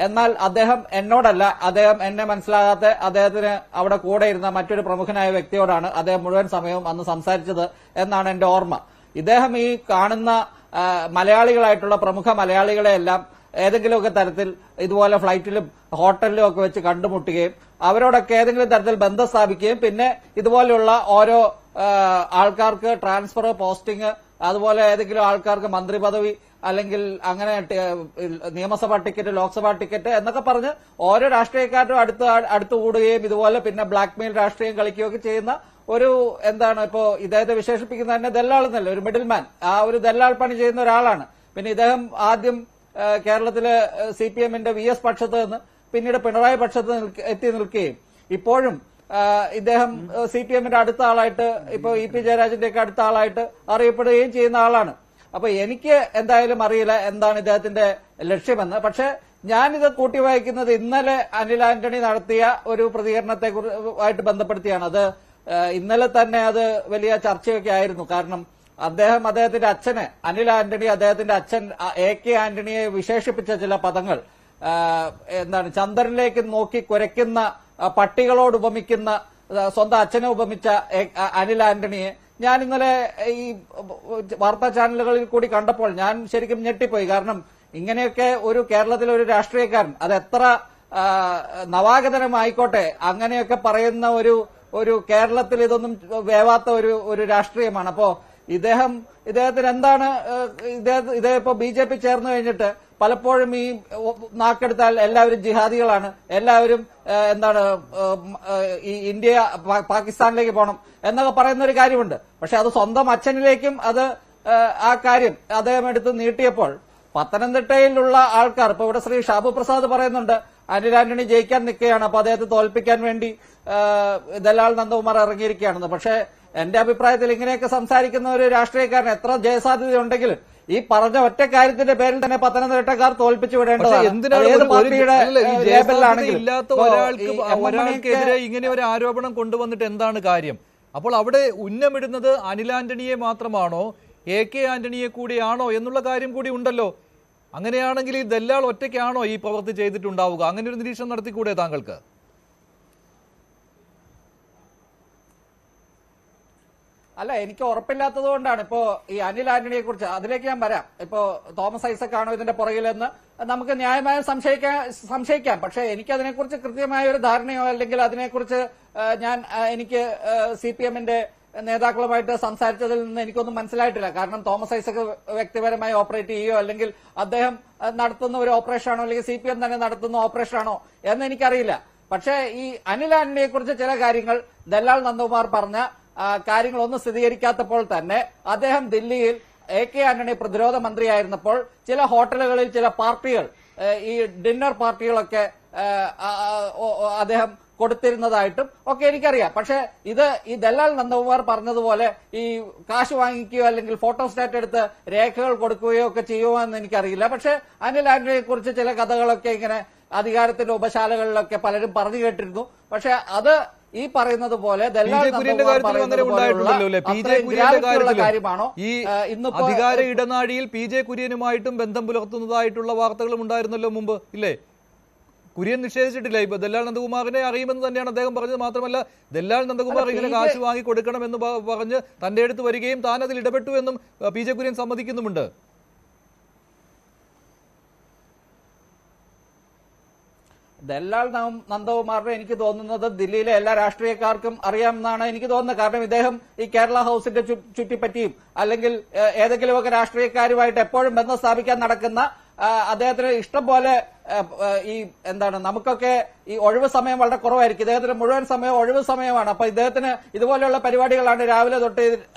എന്നാൽ അദ്ദേഹം എന്നോടല്ല, അദ്ദേഹം എന്നെ മനസ്സിലാകാത്ത അദ്ദേഹത്തിന് അവിടെ കൂടെ ഇരുന്ന മറ്റൊരു പ്രമുഖനായ വ്യക്തിയോടാണ് അദ്ദേഹം മുഴുവൻ സമയവും അന്ന് സംസാരിച്ചത് എന്നാണ് എന്റെ ഓർമ്മ. ഇദ്ദേഹം ഈ കാണുന്ന മലയാളികളായിട്ടുള്ള പ്രമുഖ മലയാളികളെയെല്ലാം ഏതെങ്കിലുമൊക്കെ തരത്തിൽ ഇതുപോലെ ഫ്ലൈറ്റിലും ഹോട്ടലിലും ഒക്കെ വെച്ച് കണ്ടുമുട്ടുകയും അവരോടൊക്കെ ഏതെങ്കിലും തരത്തിൽ ബന്ധം സ്ഥാപിക്കുകയും പിന്നെ ഇതുപോലെയുള്ള ഓരോ ആൾക്കാർക്ക് ട്രാൻസ്ഫർ, പോസ്റ്റിംഗ്, അതുപോലെ ഏതെങ്കിലും ആൾക്കാർക്ക് മന്ത്രി പദവി അല്ലെങ്കിൽ അങ്ങനെ നിയമസഭാ ടിക്കറ്റ്, ലോക്സഭാ ടിക്കറ്റ് എന്നൊക്കെ പറഞ്ഞ് ഓരോ രാഷ്ട്രീയക്കാരും അടുത്ത് കൂടുകയും ഇതുപോലെ പിന്നെ ബ്ലാക്ക്മെയിൽ രാഷ്ട്രീയം കളിക്കുകയൊക്കെ ചെയ്യുന്ന ഒരു ഇപ്പോ ഇദ്ദേഹത്തെ വിശേഷിപ്പിക്കുന്ന തന്നെ ദല്ലാളെന്നല്ല, ഒരു മിഡിൽമാൻ, ആ ഒരു ദല്ലാൾ പണി ചെയ്യുന്ന ഒരാളാണ്. പിന്നെ ഇദ്ദേഹം ആദ്യം കേരളത്തിലെ CPMന്റെ VS പക്ഷത്ത് നിന്ന് പിന്നീട് പിണറായി പക്ഷത്ത് എത്തി നിൽക്കുകയും ഇപ്പോഴും ഇദ്ദേഹം CPMന്റെ അടുത്ത ആളായിട്ട്, ഇപ്പൊ EP ജയരാജന്റെ ഒക്കെ അടുത്ത ആളായിട്ട് അറിയപ്പെടുകയും ചെയ്യുന്ന ആളാണ്. അപ്പൊ എനിക്ക് എന്തായാലും അറിയില്ല എന്താണ് ഇദ്ദേഹത്തിന്റെ ലക്ഷ്യമെന്ന്. പക്ഷെ ഞാനിത് കൂട്ടി വായിക്കുന്നത് ഇന്നലെ അനിൽ ആന്റണി നടത്തിയ ഒരു പ്രതികരണത്തെ ആയിട്ട് ബന്ധപ്പെടുത്തിയാണ്. അത് ഇന്നലെ തന്നെ അത് വലിയ ചർച്ചയൊക്കെ ആയിരുന്നു. കാരണം അദ്ദേഹത്തിന്റെ അച്ഛന്, അനിൽ ആന്റണി അദ്ദേഹത്തിന്റെ അച്ഛൻ AK ആന്റണിയെ വിശേഷിപ്പിച്ച ചില പദങ്ങൾ ചന്ദ്രനിലേക്ക് നോക്കി കുരയ്ക്കുന്ന പട്ടികളോട് ഉപമിക്കുന്ന, സ്വന്തം അച്ഛനെ ഉപമിച്ച അനിൽ ആന്റണിയെ ഞാൻ ഇന്നലെ ഈ വാർത്താ ചാനലുകളിൽ കൂടി കണ്ടപ്പോൾ ഞാൻ ശരിക്കും ഞെട്ടിപ്പോയി. കാരണം ഇങ്ങനെയൊക്കെ ഒരു കേരളത്തിലെ ഒരു രാഷ്ട്രീയക്കാരൻ, അത് എത്ര നവാഗതനമായിക്കോട്ടെ, അങ്ങനെയൊക്കെ പറയുന്ന ഒരു കേരളത്തിൽ ഇതൊന്നും വേവാത്ത ഒരു രാഷ്ട്രീയമാണ്. അപ്പോ ഇദ്ദേഹത്തിന് എന്താണ് ഇപ്പൊ BJP ചേർന്ന് കഴിഞ്ഞിട്ട് പലപ്പോഴും ഈ നാക്കെടുത്താൽ എല്ലാവരും ജിഹാദികളാണ്, എല്ലാവരും ഈ ഇന്ത്യ പാകിസ്ഥാനിലേക്ക് പോകണം എന്നൊക്കെ പറയുന്ന ഒരു കാര്യമുണ്ട്. പക്ഷെ അത് സ്വന്തം അച്ഛനിലേക്കും ആ കാര്യം അദ്ദേഹം എടുത്ത് നീട്ടിയപ്പോൾ പത്തനംതിട്ടയിലുള്ള ആൾക്കാർ, ഇപ്പൊ ഇവിടെ ശ്രീ ഷാബു പ്രസാദ് പറയുന്നുണ്ട് അനിൽ ആന്റണി ജയിക്കാൻ നിൽക്കുകയാണ്, അപ്പൊ അദ്ദേഹത്തെ തോൽപ്പിക്കാൻ വേണ്ടി ദല്ലാൽ നന്ദകുമാർ ഇറങ്ങിയിരിക്കുകയാണെന്ന്. പക്ഷെ എന്റെ അഭിപ്രായത്തിൽ ഇങ്ങനെയൊക്കെ സംസാരിക്കുന്ന ഒരു രാഷ്ട്രീയക്കാരൻ എത്ര ജയസാധ്യത ഉണ്ടെങ്കിലും ഈ പറഞ്ഞ ഒറ്റ കാര്യത്തിന്റെ പേരിൽ തന്നെ പത്തനംതിട്ടക്കാർ തോൽപ്പിച്ചു വിടേണ്ടതാണ്. ഇല്ലാത്ത ഒരാൾക്കെതിരെ ഇങ്ങനെ ഒരു ആരോപണം കൊണ്ടുവന്നിട്ട് എന്താണ് കാര്യം? അപ്പോൾ അവിടെ ഉന്നമിടുന്നത് അനിൽ ആന്റണിയെ മാത്രമാണോ, AK ആന്റണിയെ കൂടിയാണോ എന്നുള്ള കാര്യം കൂടി ഉണ്ടല്ലോ. അങ്ങനെയാണെങ്കിൽ ഈ ദല്ലാൾ ഒറ്റയ്ക്കാണോ ഈ പ്രവൃത്തി ചെയ്തിട്ടുണ്ടാവുക? അങ്ങനെ ഒരു നിരീക്ഷണം നടത്തിക്കൂടെ താങ്കൾക്ക്? അല്ല, എനിക്ക് ഉറപ്പില്ലാത്തത് കൊണ്ടാണ് ഇപ്പോ ഈ അനിൽ ആന്റണിയെ കുറിച്ച്, അതിലേക്ക് ഞാൻ വരാം. ഇപ്പോ തോമസ് ഐസക് ആണോ ഇതിന്റെ പുറകിലെന്ന് നമുക്ക് ന്യായമായും സംശയിക്കാം. പക്ഷെ എനിക്ക് അതിനെക്കുറിച്ച് കൃത്യമായ ഒരു ധാരണയോ അല്ലെങ്കിൽ അതിനെക്കുറിച്ച് എനിക്ക് CPMന്റെ നേതാക്കളുമായിട്ട് സംസാരിച്ചതിൽ നിന്ന് എനിക്കൊന്നും മനസ്സിലായിട്ടില്ല. കാരണം തോമസ് ഐസക് വ്യക്തിപരമായി ഓപ്പറേറ്റ് ചെയ്യുകയോ അല്ലെങ്കിൽ അദ്ദേഹം നടത്തുന്ന ഒരു ഓപ്പറേഷനാണോ അല്ലെങ്കിൽ CPM തന്നെ നടത്തുന്ന ഓപ്പറേഷനാണോ എന്ന് എനിക്കറിയില്ല. പക്ഷേ ഈ അനിൽ ആന്റണിയെ കുറിച്ച് ചില കാര്യങ്ങൾ ദല്ലാൽ നന്ദകുമാർ പറഞ്ഞ കാര്യങ്ങളൊന്നും സ്ഥിരീകരിക്കാത്തപ്പോൾ തന്നെ അദ്ദേഹം ദില്ലിയിൽ AK ആന്റണി പ്രതിരോധ മന്ത്രിയായിരുന്നപ്പോൾ ചില ഹോട്ടലുകളിൽ ചില പാർട്ടികൾ, ഈ ഡിന്നർ പാർട്ടികളൊക്കെ അദ്ദേഹം കൊടുത്തിരുന്നതായിട്ടും ഒക്കെ എനിക്കറിയാം. പക്ഷെ ഇത് ഈ ദല്ലാൽ നന്ദകുമാർ പറഞ്ഞതുപോലെ ഈ കാശ് വാങ്ങിക്കുകയോ അല്ലെങ്കിൽ ഫോട്ടോസ്റ്റാറ്റ് എടുത്ത് രേഖകൾ കൊടുക്കുകയോ ഒക്കെ ചെയ്യുമോ എനിക്കറിയില്ല. പക്ഷെ അനിൽ ആന്റണിയെ കുറിച്ച് ചില കഥകളൊക്കെ ഇങ്ങനെ അധികാരത്തിന്റെ ഉപശാലകളിലൊക്കെ പലരും പറഞ്ഞു കേട്ടിരുന്നു. പക്ഷെ അത് ഈ പറയുന്നത് പോലെ കാര്യമാണോ ഈ അധികാര ഇടനാഴിയിൽ PJ കുര്യനുമായിട്ടും ബന്ധം പുലർത്തുന്നതായിട്ടുള്ള വാർത്തകളും ഉണ്ടായിരുന്നല്ലോ മുമ്പ്, ഇല്ലേ? കുര്യൻ നിഷേധിച്ചിട്ടില്ല. ഇപ്പൊ ദല്ലാൽ നന്ദകുമാറിനെ അറിയുമെന്ന് തന്നെയാണ് അദ്ദേഹം പറഞ്ഞത്. മാത്രമല്ല ദല്ലാൽ നന്ദകുമാർ ഇങ്ങനെ കാശ് വാങ്ങി കൊടുക്കണമെന്ന് പറഞ്ഞ് തന്റെ അടുത്ത് വരികയും താൻ അതിൽ ഇടപെട്ടു എന്നും PJ കുര്യൻ സമ്മതിക്കുന്നുമുണ്ട്. ദല്ലാൽ നന്ദകുമാറിനെ എനിക്ക് തോന്നുന്നത് ദില്ലിയിലെ എല്ലാ രാഷ്ട്രീയക്കാർക്കും അറിയാമെന്നാണ് എനിക്ക് തോന്നുന്നത്. കാരണം ഇദ്ദേഹം ഈ കേരള ഹൗസിന്റെ ചുറ്റിപ്പറ്റിയും അല്ലെങ്കിൽ ഏതെങ്കിലുമൊക്കെ രാഷ്ട്രീയക്കാരുമായിട്ട് എപ്പോഴും ബന്ധം സ്ഥാപിക്കാൻ നടക്കുന്ന അദ്ദേഹത്തിന് ഇഷ്ടം പോലെ ഈ എന്താണ്, നമുക്കൊക്കെ ഈ ഒഴിവ് സമയം വളരെ കുറവായിരിക്കും. ഇദ്ദേഹത്തിന് മുഴുവൻ സമയം ഒഴിവ് സമയമാണ്. അപ്പൊ ഇദ്ദേഹത്തിന് ഇതുപോലെയുള്ള പരിപാടികളാണ് രാവിലെ തൊട്ട്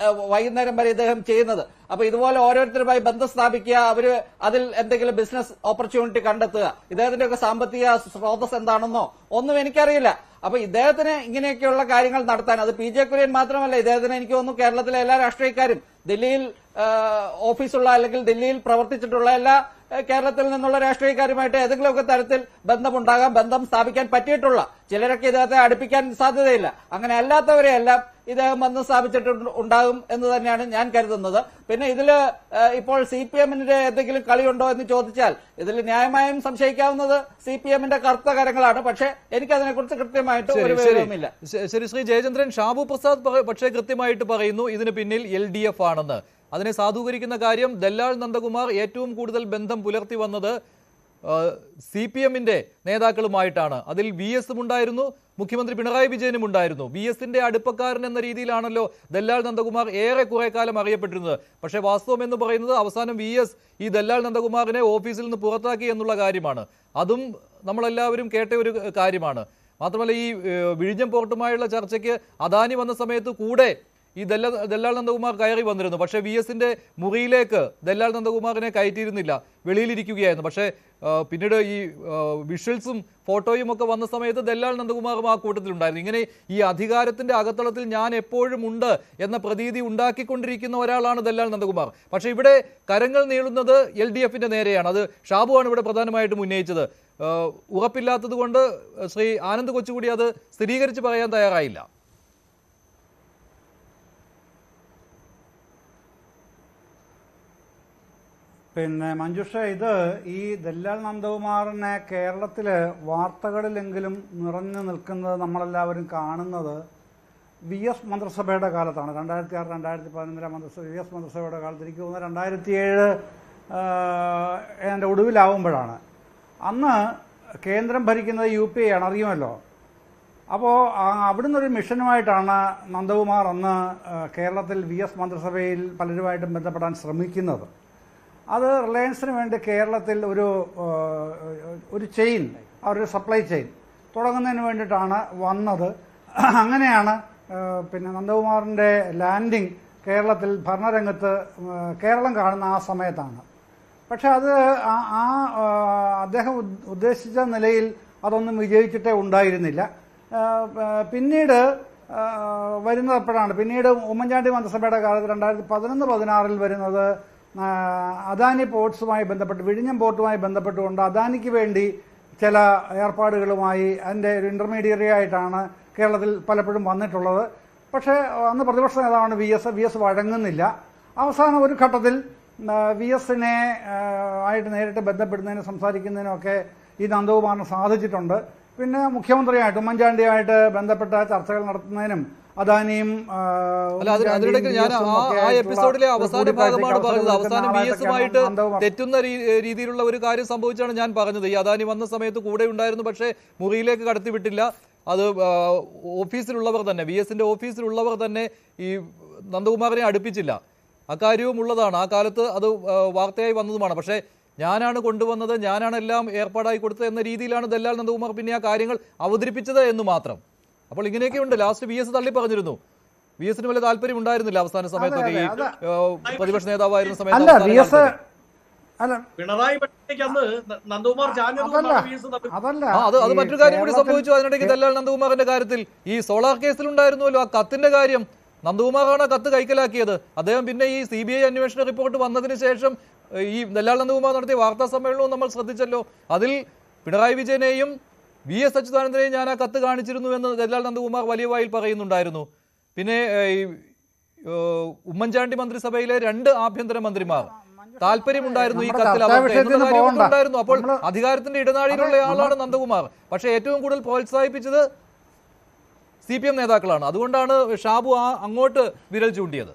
വൈകുന്നേരം വരെ ഇദ്ദേഹം ചെയ്യുന്നത്. അപ്പൊ ഇതുപോലെ ഓരോരുത്തരുമായി ബന്ധം സ്ഥാപിക്കുക, അവര് അതിൽ എന്തെങ്കിലും ബിസിനസ് ഓപ്പർച്യൂണിറ്റി കണ്ടെത്തുക, ഇദ്ദേഹത്തിന്റെ ഒക്കെ സാമ്പത്തിക സ്രോതസ് എന്താണെന്നോ ഒന്നും എനിക്കറിയില്ല. അപ്പൊ ഇദ്ദേഹത്തിന് ഇങ്ങനെയൊക്കെയുള്ള കാര്യങ്ങൾ നടത്താൻ, അത് PJ കുര്യൻ മാത്രമല്ല, ഇദ്ദേഹത്തിന് എനിക്ക് തോന്നുന്നു കേരളത്തിലെ എല്ലാ രാഷ്ട്രീയക്കാരും, ദില്ലിയിൽ ഓഫീസുള്ള അല്ലെങ്കിൽ ദില്ലിയിൽ പ്രവർത്തിച്ചിട്ടുള്ള എല്ലാ കേരളത്തിൽ നിന്നുള്ള രാഷ്ട്രീയക്കാരുമായിട്ട് ഏതെങ്കിലുമൊക്കെ തരത്തിൽ ബന്ധമുണ്ടാകാം, ബന്ധം സ്ഥാപിക്കാൻ പറ്റിയിട്ടുള്ള ചിലരൊക്കെ ഇദ്ദേഹത്തെ അടുപ്പിക്കാൻ സാധ്യതയില്ല. അങ്ങനെ അല്ലാത്തവരെയെല്ലാം ഇദ്ദേഹം ബന്ധം സ്ഥാപിച്ചിട്ടുണ്ടാകും എന്ന് തന്നെയാണ് ഞാൻ കരുതുന്നത്. പിന്നെ ഇതില് ഇപ്പോൾ CPM-ന്റെ എന്തെങ്കിലും കളിയുണ്ടോ എന്ന് ചോദിച്ചാൽ ഇതിൽ ന്യായമായും സംശയിക്കാവുന്നത് CPM-ന്റെ കറുത്ത കരങ്ങളാണ്. പക്ഷെ എനിക്കതിനെക്കുറിച്ച് കൃത്യമായിട്ട് ഒരു വിവരവുമില്ല. ശരി, ശ്രീ ജയചന്ദ്രൻ, ഷാബു പ്രസാദ് പക്ഷേ കൃത്യമായിട്ട് പറയുന്നു ഇതിന് പിന്നിൽ LDF ആണെന്ന്. അതിനെ സാധൂകരിക്കുന്ന കാര്യം ദല്ലാൽ നന്ദകുമാർ ഏറ്റവും കൂടുതൽ ബന്ധം പുലർത്തി വന്നത് CPM-ന്റെ നേതാക്കളുമായിട്ടാണ്. അതിൽ VS-ഉം ഉണ്ടായിരുന്നു, മുഖ്യമന്ത്രി പിണറായി വിജയനും ഉണ്ടായിരുന്നു. VS-ന്റെ അടുപ്പക്കാരൻ എന്ന രീതിയിലാണല്ലോ ദല്ലാൽ നന്ദകുമാർ ഏറെ കുറെ കാലം അറിയപ്പെട്ടിരുന്നത്. പക്ഷേ വാസ്തവം എന്ന് പറയുന്നത് അവസാനം VS ഈ ദല്ലാൽ നന്ദകുമാറിനെ ഓഫീസിൽ നിന്ന് പുറത്താക്കി എന്നുള്ള കാര്യമാണ്. അതും നമ്മളെല്ലാവരും കേട്ട ഒരു കാര്യമാണ്. മാത്രമല്ല ഈ വിഴിഞ്ഞം പോർട്ടുമായുള്ള ചർച്ചയ്ക്ക് അദാനി വന്ന സമയത്ത് കൂടെ ഈ ദല്ലാൽ നന്ദകുമാർ കയറി വന്നിരുന്നു. പക്ഷേ VS-ന്റെ മുറിയിലേക്ക് ദല്ലാൽ നന്ദകുമാറിനെ കയറ്റിയിരുന്നില്ല, വെളിയിലിരിക്കുകയായിരുന്നു. പക്ഷേ പിന്നീട് ഈ വിഷ്വൽസും ഫോട്ടോയും ഒക്കെ വന്ന സമയത്ത് ദല്ലാൽ നന്ദകുമാറും ആ കൂട്ടത്തിലുണ്ടായിരുന്നു. ഇങ്ങനെ ഈ അധികാരത്തിന്റെ അകത്തളത്തിൽ ഞാൻ എപ്പോഴും ഉണ്ട് എന്ന പ്രതീതി ഉണ്ടാക്കിക്കൊണ്ടിരിക്കുന്ന ഒരാളാണ് ദല്ലാൽ നന്ദകുമാർ. പക്ഷേ ഇവിടെ കരങ്ങൾ നീളുന്നത് LDF-ന്റെ നേരെയാണ്. അത് ഷാബുവാണ് ഇവിടെ പ്രധാനമായിട്ടും ഉന്നയിച്ചത്. ഉറപ്പില്ലാത്തത് കൊണ്ട് ശ്രീ ആനന്ദ് കൊച്ചുകൂടി അത് സ്ഥിരീകരിച്ച് പറയാൻ തയ്യാറായില്ല. പിന്നെ മഞ്ജുഷ, ഇത് ഈ ദല്ലാൽ നന്ദകുമാറിനെ കേരളത്തിലെ വാർത്തകളിലെങ്കിലും നിറഞ്ഞു നിൽക്കുന്നത് നമ്മളെല്ലാവരും കാണുന്നത് VS മന്ത്രിസഭയുടെ കാലത്താണ്. 2006-2011 VS മന്ത്രിസഭയുടെ കാലത്ത്, എനിക്ക് തോന്നുന്നത് 2007 അതിൻ്റെ ഒടുവിലാവുമ്പോഴാണ്. അന്ന് കേന്ദ്രം ഭരിക്കുന്നത് UP ആണ്, അറിയുമല്ലോ. അപ്പോൾ അവിടുന്ന് ഒരു മിഷനുമായിട്ടാണ് നന്ദകുമാർ അന്ന് കേരളത്തിൽ VS മന്ത്രിസഭയിൽ പലരുമായിട്ടും ബന്ധപ്പെടാൻ ശ്രമിക്കുന്നത്. അത് റിലയൻസിന് വേണ്ടി കേരളത്തിൽ ഒരു ചെയിൻ, അവരൊരു സപ്ലൈ ചെയിൻ തുടങ്ങുന്നതിന് വേണ്ടിയിട്ടാണ് വന്നത്. അങ്ങനെയാണ് പിന്നെ നന്ദകുമാറിൻ്റെ ലാൻഡിങ് കേരളത്തിൽ ഭരണരംഗത്ത് കേരളം കാണുന്ന ആ സമയത്താണ്. പക്ഷെ അത് അദ്ദേഹം ഉദ്ദേശിച്ച നിലയിൽ അതൊന്നും വിജയിച്ചിട്ടേ ഉണ്ടായിരുന്നില്ല. പിന്നീട് വരുന്നത് എപ്പോഴാണ്, പിന്നീട് ഉമ്മൻചാണ്ടി മന്ത്രിസഭയുടെ കാലത്ത് 2011-16 വരുന്നത് അദാനി പോർട്സുമായി ബന്ധപ്പെട്ട്, വിഴിഞ്ഞം പോർട്ടുമായി ബന്ധപ്പെട്ടുകൊണ്ട് അദാനിക്ക് വേണ്ടി ചില ഏർപ്പാടുകളുമായി അതിൻ്റെ ഒരു ഇൻ്റർമീഡിയറി ആയിട്ടാണ് കേരളത്തിൽ പലപ്പോഴും വന്നിട്ടുള്ളത്. പക്ഷേ അന്ന് പ്രതിപക്ഷ നേതാവാണ് VS വഴങ്ങുന്നില്ല. അവസാനം ഒരു ഘട്ടത്തിൽ VS-നെ ആയിട്ട് നേരിട്ട് ബന്ധപ്പെടുന്നതിനും സംസാരിക്കുന്നതിനൊക്കെ ഈ നന്ദകുമാറിന് സാധിച്ചിട്ടുണ്ട്. പിന്നെ മുഖ്യമന്ത്രിയായിട്ട് ഉമ്മൻചാണ്ടിയായിട്ട് ബന്ധപ്പെട്ട ചർച്ചകൾ നടത്തുന്നതിനും അദാനിയും അതിനിടയ്ക്ക് ഞാൻ ആ എപ്പിസോഡിലെ അവസാന ഭാഗമാണ് പറഞ്ഞത്. അവസാനം VS-ഉമായിട്ട് തെറ്റുന്ന രീതിയിലുള്ള ഒരു കാര്യം സംഭവിച്ചാണ് ഞാൻ പറഞ്ഞത്. ഈ അദാനി വന്ന സമയത്ത് കൂടെ ഉണ്ടായിരുന്നു, പക്ഷേ മുറിയിലേക്ക് കടത്തിവിട്ടില്ല. അത് ഓഫീസിലുള്ളവർ തന്നെ VS-ന്റെ ഓഫീസിലുള്ളവർ തന്നെ ഈ നന്ദകുമാറിനെ അടുപ്പിച്ചില്ല. അക്കാര്യവും ഉള്ളതാണ്. ആ കാലത്ത് അത് വാർത്തയായി വന്നതുമാണ്. പക്ഷേ ഞാനാണ് കൊണ്ടുവന്നത്, ഞാനാണ് എല്ലാം ഏർപ്പാടായി കൊടുത്തത് എന്ന രീതിയിലാണ് ദല്ലാൽ നന്ദകുമാർ പിന്നെ ആ കാര്യങ്ങൾ അവതരിപ്പിച്ചത് എന്ന് മാത്രം. അപ്പോൾ ഇങ്ങനെയൊക്കെയുണ്ട്. ലാസ്റ്റ് VS തള്ളി പറഞ്ഞിരുന്നു. VS-ന് വലിയ താല്പര്യം ഉണ്ടായിരുന്നില്ല അവസാന സമയത്തൊക്കെ, ഈ പ്രതിപക്ഷ നേതാവായിരുന്ന സമയത്ത്. പിണറായി അന്ന് നന്ദകുമാർ അത് മറ്റൊരു കാര്യം കൂടി സംഭവിച്ചു അതിനിടയ്ക്ക് ദല്ലാൽ നന്ദകുമാറിന്റെ കാര്യത്തിൽ. ഈ സോളാർ കേസിലുണ്ടായിരുന്നല്ലോ ആ കത്തിന്റെ കാര്യം. നന്ദകുമാറാണ് ആ കത്ത് കൈക്കലാക്കിയത്. അദ്ദേഹം പിന്നെ ഈ CBI അന്വേഷണ റിപ്പോർട്ട് വന്നതിന് ശേഷം ഈ ദല്ലാൽ നന്ദകുമാർ നടത്തിയ വാർത്താ സമ്മേളനവും നമ്മൾ ശ്രദ്ധിച്ചല്ലോ. അതിൽ പിണറായി വിജയനെയും VS അച്യുതാനന്ദനെയും ഞാൻ ആ കത്ത് കാണിച്ചിരുന്നു എന്ന് ദല്ലാൽ നന്ദകുമാർ വലിയ വായിൽ പറയുന്നുണ്ടായിരുന്നു. പിന്നെ ഉമ്മൻചാണ്ടി മന്ത്രിസഭയിലെ 2 ആഭ്യന്തര മന്ത്രിമാർ താല്പര്യമുണ്ടായിരുന്നു ഈ കത്തിൽ അവർക്ക്. അപ്പോൾ അധികാരത്തിന്റെ ഇടനാഴിയിലുള്ള ആളാണ് നന്ദകുമാർ. പക്ഷേ ഏറ്റവും കൂടുതൽ പ്രോത്സാഹിപ്പിച്ചത് CPM നേതാക്കളാണ്. അതുകൊണ്ടാണ് ഷാബു അങ്ങോട്ട് വിരൽ ചൂണ്ടിയത്.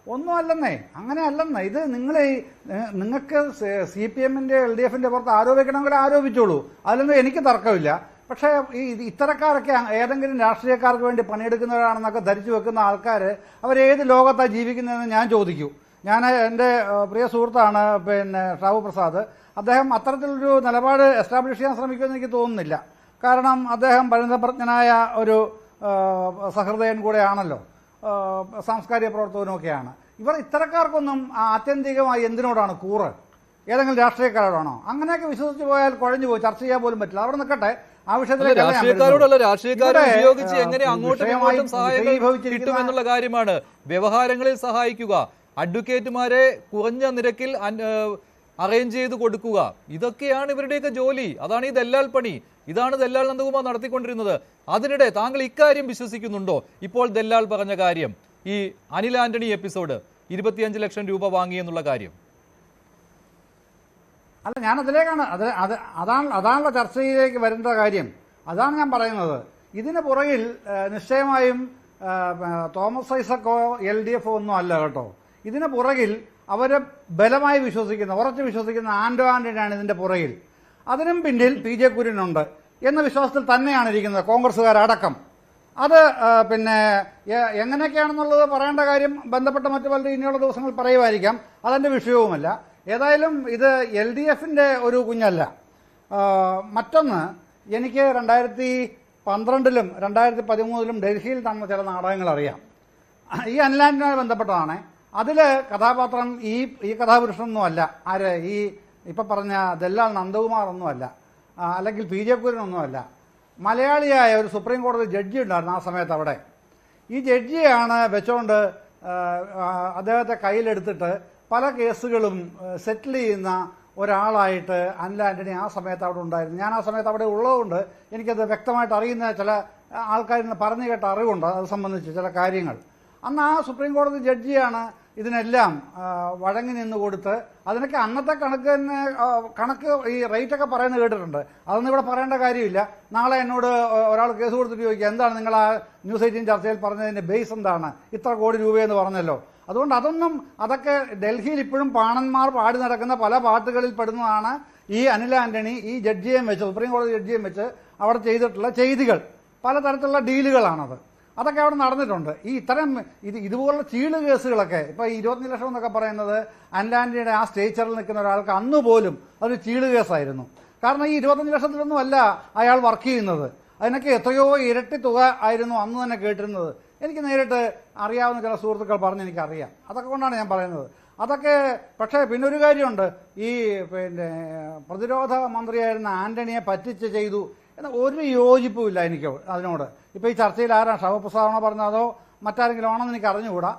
ഒന്നും അല്ലെന്നേ, അങ്ങനെ അല്ലെന്നേ. ഇത് നിങ്ങൾക്ക് CPM-ന്റെ LDF-ന്റെ പുറത്ത് ആരോപിക്കണമെങ്കിൽ ആരോപിച്ചോളൂ, അതിലൊന്നും എനിക്ക് തർക്കമില്ല. പക്ഷേ ഈ ഇത്തരക്കാരൊക്കെ ഏതെങ്കിലും രാഷ്ട്രീയക്കാർക്ക് വേണ്ടി പണിയെടുക്കുന്നവരാണെന്നൊക്കെ ധരിച്ചു വെക്കുന്ന ആൾക്കാർ അവരേത് ലോകത്താണ് ജീവിക്കുന്നതെന്ന് ഞാൻ ചോദിക്കൂ. എൻ്റെ പ്രിയ സുഹൃത്താണ് ഷാബു പ്രസാദ്. അദ്ദേഹം അത്തരത്തിലൊരു നിലപാട് എസ്റ്റാബ്ലിഷ് ചെയ്യാൻ ശ്രമിക്കുമെന്ന് എനിക്ക് തോന്നുന്നില്ല. കാരണം അദ്ദേഹം പരിണതപ്രജ്ഞനായ ഒരു സഹൃദയൻ കൂടെയാണല്ലോ, സാംസ്കാരിക പ്രവർത്തകനൊക്കെയാണ്. ഇത്തരക്കാർക്കൊന്നും ആത്യന്തികമായി എന്തിനോടാണ് കൂറ്? ഏതെങ്കിലും രാഷ്ട്രീയക്കാരോടാണോ? അങ്ങനെയൊക്കെ വിശ്വസിച്ച് പോയാൽ കുഴഞ്ഞു പോയി, ചർച്ച ചെയ്യാൻ പോലും പറ്റില്ല. അവിടെ നിൽക്കട്ടെ, ആ വിഷയത്തിലേക്ക് ഉപയോഗിച്ച് എങ്ങനെ അങ്ങോട്ടും ഇങ്ങോട്ടും സഹായങ്ങൾ കിട്ടുമെന്നുള്ള കാര്യമാണ്. വ്യവഹാരങ്ങളിൽ സഹായിക്കുക, അഡ്വക്കേറ്റുമാരെ കുറഞ്ഞ നിരക്കിൽ അറേഞ്ച് ചെയ്ത് കൊടുക്കുക, ഇതൊക്കെയാണ് ഇവരുടെയൊക്കെ ജോലി. അതാണ് ഈ ദല്ലാൽ പണി. ഇതാണ് ദല്ലാൽ നന്ദകുമാർ നടത്തിക്കൊണ്ടിരുന്നത്. അതിനിടെ താങ്കൾ ഇക്കാര്യം വിശ്വസിക്കുന്നുണ്ടോ? ഇപ്പോൾ ദല്ലാൽ പറഞ്ഞ കാര്യം, ഈ അനിൽ ആന്റണി എപ്പിസോഡ് 25 ലക്ഷം രൂപ വാങ്ങിയെന്നുള്ള കാര്യം. അല്ല, ഞാൻ അതിലേക്കാണ് അതാണല്ലോ ചർച്ചയിലേക്ക് വരേണ്ട കാര്യം. അതാണ് ഞാൻ പറയുന്നത്. ഇതിന് പുറകിൽ നിശ്ചയമായും തോമസ് ഐസക്കോ LDF-ഓ ഒന്നും അല്ല കേട്ടോ. ഇതിന് പുറകിൽ അവരെ ബലമായി ഉറച്ചു വിശ്വസിക്കുന്ന ആന്റോ ആന്റണിയാണ് ഇതിന്റെ പുറകിൽ. അതിനും പിന്നിൽ PJ കുര്യനുണ്ട് എന്ന വിശ്വാസത്തിൽ തന്നെയാണ് ഇരിക്കുന്നത് കോൺഗ്രസ്സുകാരടക്കം. അത് എങ്ങനെയൊക്കെയാണെന്നുള്ളത് പറയേണ്ട കാര്യം ബന്ധപ്പെട്ട മറ്റു പലരും ഇനിയുള്ള ദിവസങ്ങൾ പറയുമായിരിക്കാം. അതെന്റെ വിഷയവുമല്ല. ഏതായാലും ഇത് LDF-ന്റെ ഒരു കുഞ്ഞല്ല. മറ്റൊന്ന്, എനിക്ക് 2012-ലും 2013-ലും ഡൽഹിയിൽ നടന്ന ചില നാടകങ്ങൾ അറിയാം. ഈ അനിൽ ആന്റണിയുമായി ബന്ധപ്പെട്ടതാണ്. അതിൽ കഥാപാത്രം ഈ കഥാപുരുഷനൊന്നും അല്ല. ഈ ഇപ്പം പറഞ്ഞ ദല്ലാൽ നന്ദകുമാറൊന്നുമല്ല, അല്ലെങ്കിൽ PJ കുര്യനൊന്നുമല്ല. മലയാളിയായ ഒരു സുപ്രീം കോടതി ജഡ്ജി ഉണ്ടായിരുന്നു ആ സമയത്ത് അവിടെ. ഈ ജഡ്ജിയാണ് വെച്ചുകൊണ്ട് അദ്ദേഹത്തെ കയ്യിലെടുത്തിട്ട് പല കേസുകളും സെറ്റിൽ ചെയ്യുന്ന ഒരാളായിട്ട് അനിൽ ആന്റണി ആ സമയത്ത് അവിടെ ഉണ്ടായിരുന്നു. ഞാൻ ആ സമയത്ത് അവിടെ ഉള്ളതുകൊണ്ട് എനിക്കത് വ്യക്തമായിട്ട് അറിയുന്ന ചില ആൾക്കാരിൽ നിന്ന് പറഞ്ഞു കേട്ട അറിവുണ്ട് അത് സംബന്ധിച്ച് ചില കാര്യങ്ങൾ. അന്ന് ആ സുപ്രീം കോടതി ജഡ്ജിയാണ് ഇതിനെല്ലാം വഴങ്ങി നിന്ന് കൊടുത്ത് അതിനൊക്കെ അന്നത്തെ കണക്ക് ഈ റേറ്റൊക്കെ പറയുന്നത് കേട്ടിട്ടുണ്ട്. അതൊന്നും ഇവിടെ പറയേണ്ട കാര്യമില്ല. നാളെ എന്നോട് ഒരാൾ കേസ് കൊടുത്തിട്ട് ചോദിക്കുക, എന്താണ് നിങ്ങൾ ആ ന്യൂസ് 18 ചർച്ചയിൽ പറഞ്ഞതിൻ്റെ ബേസ് എന്താണ്, ഇത്ര കോടി രൂപയെന്ന് പറഞ്ഞല്ലോ. അതുകൊണ്ട് അതൊക്കെ ഡൽഹിയിൽ ഇപ്പോഴും പാണന്മാർ പാടി നടക്കുന്ന പല പാട്ടുകളിൽ പെടുന്നതാണ് ഈ അനിൽ ആന്റണി ഈ ജഡ്ജിയെയും വെച്ച്, സുപ്രീം കോടതി ജഡ്ജിയെയും വെച്ച് അവിടെ ചെയ്തിട്ടുള്ള ചെയ്തികൾ. പലതരത്തിലുള്ള ഡീലുകളാണത്. അതൊക്കെ അവിടെ നടന്നിട്ടുണ്ട്. ഇതുപോലുള്ള ചീള് കേസുകളൊക്കെ ഇപ്പോൾ 25 ലക്ഷം എന്നൊക്കെ പറയുന്നത് അനിൽ ആന്റണിയുടെ ആ സ്റ്റേച്ചറിൽ നിൽക്കുന്ന ഒരാൾക്ക് അന്ന് പോലും അതൊരു ചീള് കേസായിരുന്നു. കാരണം ഈ 25 ലക്ഷത്തിലൊന്നും അല്ല അയാൾ വർക്ക് ചെയ്യുന്നത്. അതിനൊക്കെ എത്രയോ ഇരട്ടി തുക ആയിരുന്നു അന്ന് തന്നെ കേട്ടിരുന്നത്. എനിക്ക് നേരിട്ട് അറിയാവുന്ന ചില സുഹൃത്തുക്കൾ പറഞ്ഞ് എനിക്കറിയാം. അതൊക്കെ കൊണ്ടാണ് ഞാൻ പറയുന്നത്. അതൊക്കെ പക്ഷേ പിന്നെ ഒരു കാര്യമുണ്ട്, ഈ പ്രതിരോധ മന്ത്രിയായിരുന്ന ആന്റണിയെ പറ്റിച്ച് ചെയ്തു എന്ന ഒരു യോജിപ്പുമില്ല എനിക്ക് അതിനോട്. ഇപ്പോൾ ഈ ചർച്ചയിൽ ആരാണ്, ഷാബു പ്രസാദാണോ പറഞ്ഞത് അതോ മറ്റാരെങ്കിലും ആണെന്ന് എനിക്ക് അറിഞ്ഞുകൂടാ.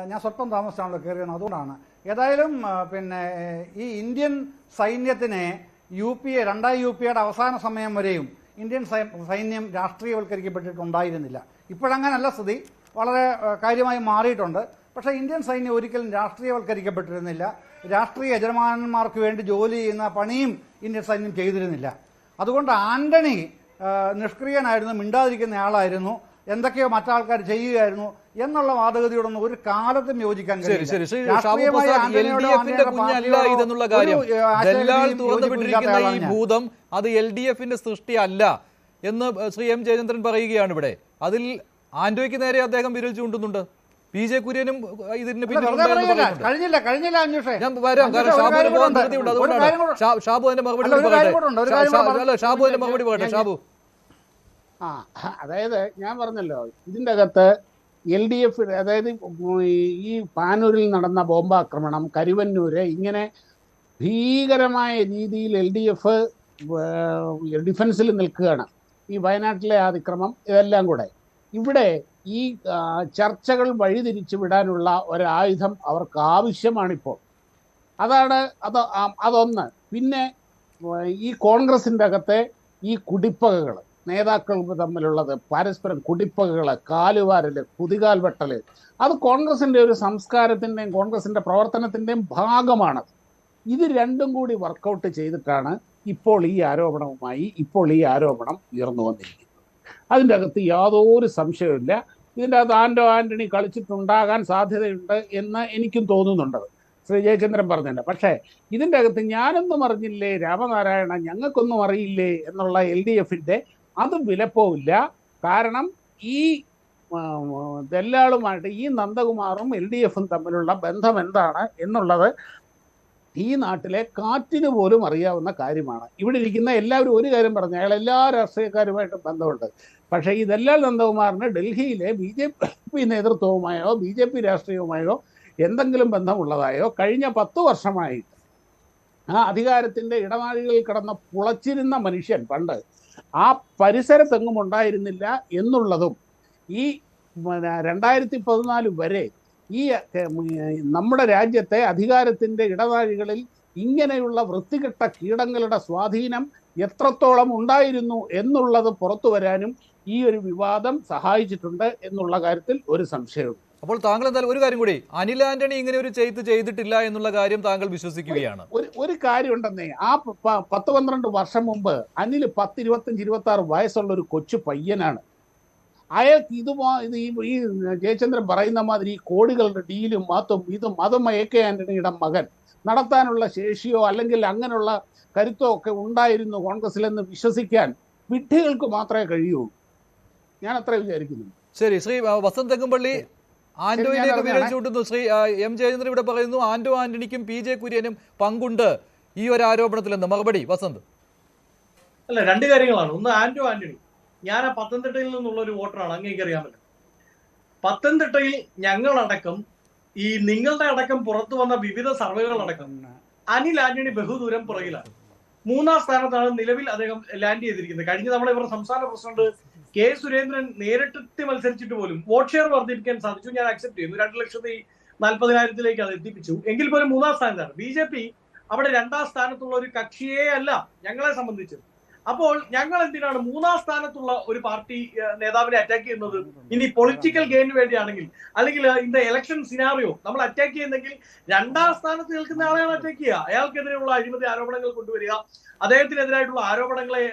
ഞാൻ സ്വല്പം താമസിച്ചാണല്ലോ കയറിയത്, അതുകൊണ്ടാണ്. ഏതായാലും ഈ ഇന്ത്യൻ സൈന്യത്തിനെ രണ്ടാം UPA-യുടെ അവസാന സമയം വരെയും ഇന്ത്യൻ സൈന്യം രാഷ്ട്രീയവൽക്കരിക്കപ്പെട്ടിട്ടുണ്ടായിരുന്നില്ല. ഇപ്പോഴങ്ങനല്ല സ്ഥിതി, വളരെ കാര്യമായി മാറിയിട്ടുണ്ട്. പക്ഷേ ഇന്ത്യൻ സൈന്യം ഒരിക്കലും രാഷ്ട്രീയവൽക്കരിക്കപ്പെട്ടിരുന്നില്ല. രാഷ്ട്രീയ യജമാനന്മാർക്ക് വേണ്ടി ജോലി ചെയ്യുന്ന പണിയും ഇന്ത്യൻ സൈന്യം ചെയ്തിരുന്നില്ല. അതുകൊണ്ട് ആന്റണി നിഷ്ക്രിയനായിരുന്നു, മിണ്ടാതിരിക്കുന്ന ആളായിരുന്നു, എന്തൊക്കെയോ മറ്റാൾക്കാർ ചെയ്യുകയായിരുന്നു എന്നുള്ള വാദഗതിയോടൊന്നും ഒരു കാലത്തും യോജിക്കാൻ ശരി ശരി ശ്രീ ഷാബു രാഷ്ട്രീയമായി പ്രസാദ് ആന്റണിയോടോ LDF-ന്റെ ആന്റണിയുടെ കുഞ്ഞല്ല പാർട്ടിയോടോ ഇതെന്നുള്ള കാര്യം ഒരു ദല്ലാൽ ആശയഗതിയും തുറന്നു വിട്ടിരിക്കുന്ന ഈ യോജിപ്പില്ലാത്ത ഭൂതം അത് LDF-ന്റെ സൃഷ്ടിയല്ല എന്ന് ശ്രീ M ജയചന്ദ്രൻ പറയുകയാണ് ഇവിടെ. അതിൽ ആന്റോയ്ക്ക് നേരെ അദ്ദേഹം വിരൽ ചൂണ്ടുന്നുണ്ട്. PJ കുര്യനും ഇതിന് കഴിഞ്ഞില്ല അന്വേഷേ ഞാൻ വരാം, കാരണം ഷാബുവിന് പോകാൻ ധൃതിയുണ്ട്. അതുകൊണ്ടാണ് ഷാബു അതിന്റെ മറുപടി പറയട്ടെ. ഷാബു അതിന്റെ മറുപടി പറയട്ടെ. ഷാബു, അതായത് ഞാൻ പറഞ്ഞല്ലോ, ഇതിൻ്റെ അകത്ത് LDF, അതായത് ഈ പാനൂരിൽ നടന്ന ബോംബാക്രമണം, കരുവന്നൂര്, ഇങ്ങനെ ഭീകരമായ രീതിയിൽ LDF ഡിഫൻസിൽ നിൽക്കുകയാണ്. ഈ വയനാട്ടിലെ അതിക്രമം ഇതെല്ലാം കൂടെ ഇവിടെ ഈ ചർച്ചകൾ വഴിതിരിച്ചു വിടാനുള്ള ഒരായുധം അവർക്ക് ആവശ്യമാണിപ്പോൾ. അതൊന്ന്. പിന്നെ ഈ കോൺഗ്രസിൻ്റെ അകത്തെ ഈ കുടിപ്പകകൾ, നേതാക്കൾ തമ്മിലുള്ളത്, പരസ്പരം കുടിപ്പകകൾ, കാലുവാരൽ, കുതികാൽ വെട്ടൽ, അത് കോൺഗ്രസിൻ്റെ ഒരു സംസ്കാരത്തിൻ്റെയും കോൺഗ്രസിൻ്റെ പ്രവർത്തനത്തിൻ്റെയും ഭാഗമാണ്. ഇത് രണ്ടും കൂടി വർക്കൗട്ട് ചെയ്തിട്ടാണ് ഇപ്പോൾ ഈ ആരോപണം ഉയർന്നു വന്നിരിക്കുന്നത്. അതിൻ്റെ അകത്ത് യാതൊരു സംശയവുമില്ല. ഇതിൻ്റെ അകത്ത് ആന്റണി കളിച്ചിട്ടുണ്ടാകാൻ സാധ്യതയുണ്ട് എന്ന് എനിക്കും തോന്നുന്നുണ്ട്. ശ്രീ ജയചന്ദ്രൻ പറഞ്ഞില്ല. പക്ഷേ ഇതിൻ്റെ അകത്ത് ഞാനൊന്നും അറിഞ്ഞില്ലേ, രാമനാരായണ ഞങ്ങൾക്കൊന്നും അറിയില്ലേ എന്നുള്ള LDF-ന്റെ അത് വിലപ്പോവില്ല. കാരണം ഈ ദല്ലാളുമായിട്ട് ഈ നന്ദകുമാറും LDF-ഉം തമ്മിലുള്ള ബന്ധം എന്താണ് എന്നുള്ളത് ഈ നാട്ടിലെ കാറ്റിന് പോലും അറിയാവുന്ന കാര്യമാണ്. ഇവിടെ ഇരിക്കുന്ന എല്ലാവരും ഒരു കാര്യം പറഞ്ഞു, അയാൾ എല്ലാ രാഷ്ട്രീയക്കാരുമായിട്ടും ബന്ധമുണ്ട്. പക്ഷേ ഈ ദല്ലാൽ നന്ദകുമാറിന് ഡൽഹിയിലെ BJP നേതൃത്വവുമായോ BJP രാഷ്ട്രീയവുമായോ എന്തെങ്കിലും ബന്ധമുള്ളതായോ കഴിഞ്ഞ 10 വർഷമായിട്ട് ആ അധികാരത്തിൻ്റെ ഇടനാഴികളിൽ കിടന്ന് പുളച്ചിരുന്ന മനുഷ്യൻ പണ്ട് ആ പരിസരത്തെങ്ങും ഉണ്ടായിരുന്നില്ല എന്നുള്ളതും ഈ 2014 വരെ ഈ നമ്മുടെ രാജ്യത്തെ അധികാരത്തിൻ്റെ ഇടനാഴികളിൽ ഇങ്ങനെയുള്ള വൃത്തികെട്ട കീടങ്ങളുടെ സ്വാധീനം എത്രത്തോളം ഉണ്ടായിരുന്നു എന്നുള്ളത് പുറത്തു വരാനും ഈ ഒരു വിവാദം സഹായിച്ചിട്ടുണ്ട് എന്നുള്ള കാര്യത്തിൽ ഒരു സംശയവും. അപ്പോൾ താങ്കൾ എന്തായാലും ഒരു കാര്യം കൂടി, അനിൽ ആന്റണി ഇങ്ങനെ ഒരു ചെയ്തിട്ടില്ല എന്നുള്ള കാര്യം താങ്കൾ വിശ്വസിക്കുകയാണ്? ഒരു കാര്യം ഉണ്ടെന്നേ, ആ 10-12 വർഷം മുമ്പ് അനിൽ 10, 25, 26 വയസ്സുള്ള ഒരു കൊച്ചു പയ്യനാണ്. അയാൾക്ക് ഈ ജയചന്ദ്രൻ പറയുന്ന മാതിരി ഈ കോടികളുടെ ഡീലും അതും AK ആന്റണിയുടെ മകൻ നടത്താനുള്ള ശേഷിയോ അല്ലെങ്കിൽ അങ്ങനെയുള്ള കരുത്തോ ഒക്കെ ഉണ്ടായിരുന്നു കോൺഗ്രസിലെന്ന് വിശ്വസിക്കാൻ വിഡ്ഢികൾക്ക് മാത്രമേ കഴിയൂ. ഞാൻ അത്ര വിചാരിക്കുന്നു. ശരി, ശ്രീ വസന്ത് തെങ്ങുംപള്ളി ആന്റോയിലേക്ക് വിരൽ ചൂണ്ടുന്നു. ശ്രീ M ജയചന്ദ്രൻ ഇവിടെ പറയുന്നു ആന്റണിക്കും PJ കുര്യനും പങ്കുണ്ട് ഈ ഒരു ആരോപണത്തിലെന്ന്. മറുപടി വസന്ത്. അല്ല, രണ്ട് കാര്യങ്ങളാണ്. ഒന്ന്, ആന്റണി, ഞാൻ ആ പത്തനംതിട്ടയിൽ നിന്നുള്ള ഒരു വോട്ടറാണ്, അങ്ങേക്കറിയാമല്ലോ. പത്തനംതിട്ടയിൽ ഞങ്ങളടക്കം ഈ നിങ്ങളുടെ അടക്കം പുറത്തു വന്ന വിവിധ സർവേകളടക്കം അനിൽ ആന്റണി ബഹുദൂരം പുറകിലാണ്. 3-ാം സ്ഥാനത്താണ് നിലവിൽ അദ്ദേഹം ലാൻഡ് ചെയ്തിരിക്കുന്നത്. കഴിഞ്ഞ തവണ ഇവരുടെ സംസ്ഥാന പ്രസിഡന്റ് K. സുരേന്ദ്രൻ നേരിട്ടെത്തി മത്സരിച്ചിട്ട് പോലും വോട്ട് ഷെയർ വർദ്ധിപ്പിക്കാൻ സാധിച്ചു. ഞാൻ അക്സെപ്റ്റ് ചെയ്യുന്നു. 2,40,000 അത് എത്തിപ്പിച്ചു. എങ്കിൽ പോലും 3-ാം സ്ഥാനത്താണ്. BJP അവിടെ 2-ാം സ്ഥാനത്തുള്ള ഒരു കക്ഷിയേ അല്ല ഞങ്ങളെ സംബന്ധിച്ച്. അപ്പോൾ ഞങ്ങൾ എന്തിനാണ് 3-ാം സ്ഥാനത്തുള്ള ഒരു പാർട്ടി നേതാവിനെ അറ്റാക്ക് ചെയ്യുന്നത്? ഇനി പൊളിറ്റിക്കൽ ഗെയിന് വേണ്ടിയാണെങ്കിൽ, അല്ലെങ്കിൽ ഇന്റെ ഇലക്ഷൻ സിനാറിയോ നമ്മൾ അറ്റാക്ക് ചെയ്യുന്നെങ്കിൽ 2-ാം സ്ഥാനത്ത് നിൽക്കുന്ന ആളെയാണ് അറ്റാക്ക് ചെയ്യുക. അയാൾക്കെതിരെയുള്ള അഴിമതി ആരോപണങ്ങൾ കൊണ്ടുവരിക, അദ്ദേഹത്തിനെതിരായിട്ടുള്ള ആരോപണങ്ങളെ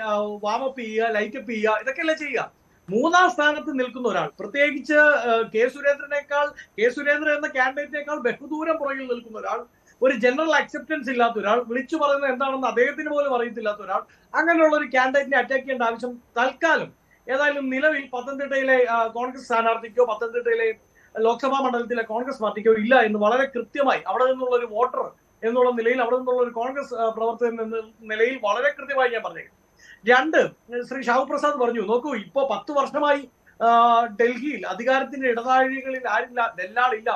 വാമപ്പ് ചെയ്യുക, ലൈറ്റപ്പ് ചെയ്യുക, ഇതൊക്കെയല്ലേ ചെയ്യുക. 3-ാം സ്ഥാനത്ത് നിൽക്കുന്ന ഒരാൾ, പ്രത്യേകിച്ച് K. സുരേന്ദ്രൻ എന്ന കാൻഡിഡേറ്റിനേക്കാൾ ബഹുദൂരം പുറകിൽ നിൽക്കുന്ന ഒരാൾ, ഒരു ജനറൽ അക്സെപ്റ്റൻസ് ഇല്ലാത്ത ഒരാൾ, വിളിച്ചു പറയുന്നത് എന്താണെന്ന് അദ്ദേഹത്തിന് പോലും അറിയത്തില്ലാത്ത ഒരാൾ, അങ്ങനെയുള്ള ഒരു കാൻഡിഡേറ്റിനെ അറ്റാക്ക് ചെയ്യേണ്ട ആവശ്യം തൽക്കാലം ഏതായാലും നിലവിൽ പത്തനംതിട്ടയിലെ കോൺഗ്രസ് സ്ഥാനാർത്ഥിക്കോ പത്തനംതിട്ടയിലെ ലോക്സഭാ മണ്ഡലത്തിലെ കോൺഗ്രസ് പാർട്ടിക്കോ ഇല്ല എന്ന് വളരെ കൃത്യമായി അവിടെ നിന്നുള്ള ഒരു വോട്ടർ എന്നുള്ള നിലയിൽ, അവിടെ നിന്നുള്ള ഒരു കോൺഗ്രസ് പ്രവർത്തകൻ എന്ന നിലയിൽ വളരെ കൃത്യമായി ഞാൻ പറഞ്ഞേക്കും. 2, ശ്രീ ഷാബു പ്രസാദ് പറഞ്ഞു, നോക്കൂ, ഇപ്പോ 10 വർഷമായി ഡൽഹിയിൽ അധികാരത്തിന്റെ ഇടനാഴികളിൽ ആരില്ല, ദല്ലാളില്ല.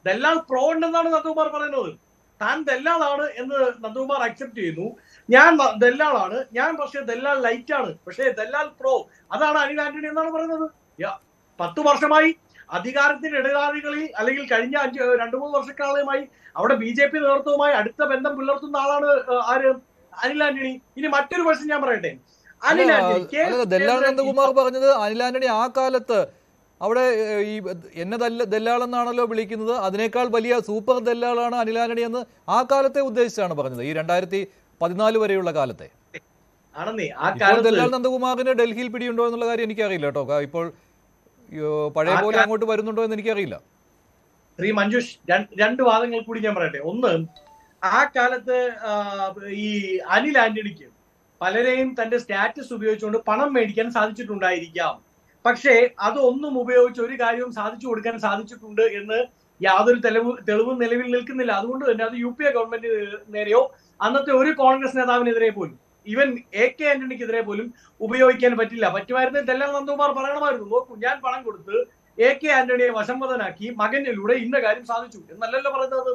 ദല്ലാൽ പ്രോ ഉണ്ടെന്നാണ് നന്ദകുമാർ പറയുന്നത്. താൻ ദല്ലാളാണ് എന്ന് നന്ദകുമാർ അക്സെപ്റ്റ് ചെയ്യുന്നു. ഞാൻ ദല്ലാളാണ്, ഞാൻ പക്ഷേ ദല്ലാൽ ലൈറ്റ് ആണ്, പക്ഷേ ദല്ലാൽ പ്രോ അതാണ് അനിൽ ആന്റണി എന്നാണ് പറയുന്നത്. 10 വർഷമായി അധികാരത്തിന്റെ ഇടനാഴികളിൽ, അല്ലെങ്കിൽ കഴിഞ്ഞ 2-3 വർഷക്കാലമായി അവിടെ BJP നേതൃത്വവുമായി അടുത്ത ബന്ധം പുലർത്തുന്ന ആളാണ് ആര്? അനിൽ ആന്റണി. ഇനി മറ്റൊരു ക്വസ്റ്റ്യൻ ഞാൻ പറയട്ടെ. അനിൽ ആന്റണി, ദല്ലാൽ നന്ദകുമാർ പറഞ്ഞത് അനിൽ ആന്റണി ആ കാലത്ത് അവിടെ ഈ എന്നെ ദല്ലാളെന്നാണല്ലോ വിളിക്കുന്നത്, അതിനേക്കാൾ വലിയ സൂപ്പർ ദല്ലാളാണ് അനിൽ ആന്റണി എന്ന് ആ കാലത്തെ ഉദ്ദേശിച്ചാണ് പറഞ്ഞത്, ഈ 2014 വരെയുള്ള കാലത്തെ. ആണെന്നേ. ദല്ലാൽ നന്ദകുമാറിന് ഡൽഹിയിൽ പിടിയുണ്ടോ എന്നുള്ള കാര്യം എനിക്കറിയില്ല കേട്ടോ. ഇപ്പോൾ പഴയ പോലെ അങ്ങോട്ട് വരുന്നുണ്ടോ എന്ന് എനിക്കറിയില്ല. ശ്രീ മഞ്ജുഷ്, രണ്ട് വാദങ്ങൾ കൂടി ഞാൻ പറയട്ടെ. ഒന്ന്, ആ കാലത്ത് ഈ അനിൽ ആന്റണിക്ക് പലരെയും തന്റെ സ്റ്റാറ്റസ് ഉപയോഗിച്ചുകൊണ്ട് പണം മേടിക്കാൻ സാധിച്ചിട്ടുണ്ടായിരിക്കാം. പക്ഷേ അതൊന്നും ഉപയോഗിച്ച് ഒരു കാര്യവും സാധിച്ചു കൊടുക്കാൻ സാധിച്ചിട്ടുണ്ട് എന്ന് യാതൊരു തെളിവും നിലവിൽ നിൽക്കുന്നില്ല. അതുകൊണ്ട് തന്നെ അത് UPA ഗവൺമെന്റ് നേരെയോ അന്നത്തെ ഒരു കോൺഗ്രസ് നേതാവിനെതിരെ പോലും, ഈവൻ AK ആന്റണിക്കെതിരെ പോലും ഉപയോഗിക്കാൻ പറ്റില്ല. പറ്റുമായിരുന്നു ദല്ലാൽ നന്ദകുമാർ പറയണമായിരുന്നു, നോക്കൂ ഞാൻ പണം കൊടുത്ത് AK ആന്റണിയെ വശംവദനാക്കി മകനിലൂടെ ഇന്ന കാര്യം സാധിച്ചു എന്നല്ലല്ലോ പറയുന്നത്.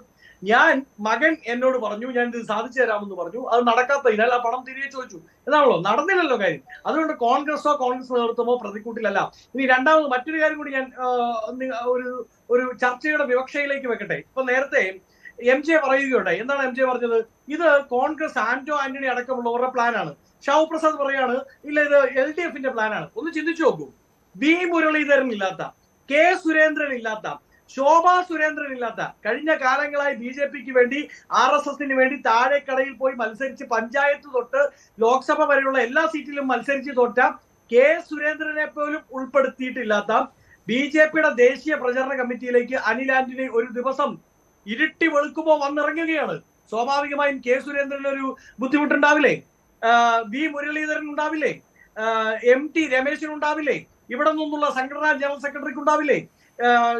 ഞാൻ മകൻ എന്നോട് പറഞ്ഞു ഞാൻ ഇത് സാധിച്ചു തരാമെന്ന് പറഞ്ഞു, അത് നടക്കാത്തതിനാൽ ആ പണം തിരികെ ചോദിച്ചു എന്നാണല്ലോ, നടന്നില്ലല്ലോ കാര്യം. അതുകൊണ്ട് കോൺഗ്രസ് നേതൃത്വമോ പ്രതിക്കൂട്ടിലല്ല. ഇനി രണ്ടാമത് മറ്റൊരു കാര്യം കൂടി ഞാൻ ഒരു ചർച്ചയുടെ വിവക്ഷയിലേക്ക് വെക്കട്ടെ. ഇപ്പൊ നേരത്തെ MJ പറയുകയുണ്ടായി. എന്താണ് MJ പറഞ്ഞത്? ഇത് കോൺഗ്രസ് ആന്റണി അടക്കമുള്ളവരുടെ പ്ലാനാണ്. ഷാവു പ്രസാദ് പറയാണ് ഇല്ല ഇത് LDFന്റെ പ്ലാനാണ്. ഒന്ന് ചിന്തിച്ചു നോക്കൂ. V മുരളീധരൻ ഇല്ലാത്ത, K സുരേന്ദ്രൻ ഇല്ലാത്ത, ശോഭാ സുരേന്ദ്രൻ ഇല്ലാത്ത, കഴിഞ്ഞ കാലങ്ങളായി BJPക്ക് വേണ്ടി RSSന് വേണ്ടി താഴെക്കടയിൽ പോയി മത്സരിച്ച് പഞ്ചായത്ത് തൊട്ട് ലോക്സഭ വരെയുള്ള എല്ലാ സീറ്റിലും മത്സരിച്ച് തോറ്റ K സുരേന്ദ്രനെ പോലും ഉൾപ്പെടുത്തിയിട്ടില്ലാത്ത BJPയുടെ ദേശീയ പ്രചരണ കമ്മിറ്റിയിലേക്ക് അനിൽ ആന്റണി ഒരു ദിവസം ഇരുട്ടി വെളുക്കുമ്പോ വന്നിറങ്ങുകയാണ്. സ്വാഭാവികമായും K സുരേന്ദ്രന് ഒരു ബുദ്ധിമുട്ടുണ്ടാവില്ലേ? V മുരളീധരൻ ഉണ്ടാവില്ലേ? MT രമേശിന് ഉണ്ടാവില്ലേ? ഇവിടെ നിന്നുള്ള സംഘടനാ ജനറൽ സെക്രട്ടറിക്ക് ഉണ്ടാവില്ലേ?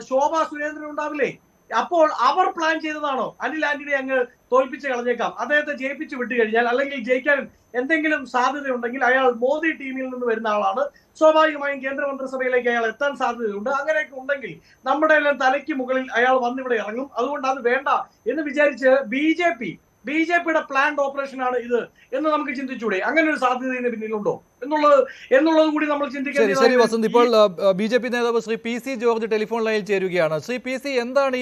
ശോഭാ സുരേന്ദ്രൻ ഉണ്ടാവില്ലേ? അപ്പോൾ അവർ പ്ലാൻ ചെയ്തതാണോ അനിൽ ആന്റണി അങ്ങ് തോൽപ്പിച്ച് കളഞ്ഞേക്കാം, അദ്ദേഹത്തെ ജയിപ്പിച്ച് വിട്ടു കഴിഞ്ഞാൽ, അല്ലെങ്കിൽ ജയിക്കാൻ എന്തെങ്കിലും സാധ്യതയുണ്ടെങ്കിൽ അയാൾ മോദി ടീമിൽ നിന്ന് വരുന്ന ആളാണ്, സ്വാഭാവികമായും കേന്ദ്രമന്ത്രിസഭയിലേക്ക് അയാൾ എത്താൻ സാധ്യതയുണ്ട്. അങ്ങനെയൊക്കെ ഉണ്ടെങ്കിൽ നമ്മുടെ എല്ലാം തലയ്ക്ക് മുകളിൽ അയാൾ വന്നിവിടെ ഇറങ്ങും. അതുകൊണ്ട് അത് വേണ്ട എന്ന് വിചാരിച്ച് ബിജെപിയുടെ പ്ലാൻഡ് ഓപ്പറേഷൻ ആണ് ഇത് എന്ന് നമുക്ക് ചിന്തിച്ചൂടെ? അങ്ങനെ ഒരു സാധ്യത ഇതിന് പിന്നിലുണ്ടോ എന്നുള്ളത് കൂടി നമ്മൾ ചിന്തിക്കാൻ. ശരി വസന്ത്, ഇപ്പോൾ BJP നേതാവ് ശ്രീ PC ജോർജ് ടെലിഫോൺ ലൈനിൽ ചേരുകയാണ്. ശ്രീ PC, എന്താണ്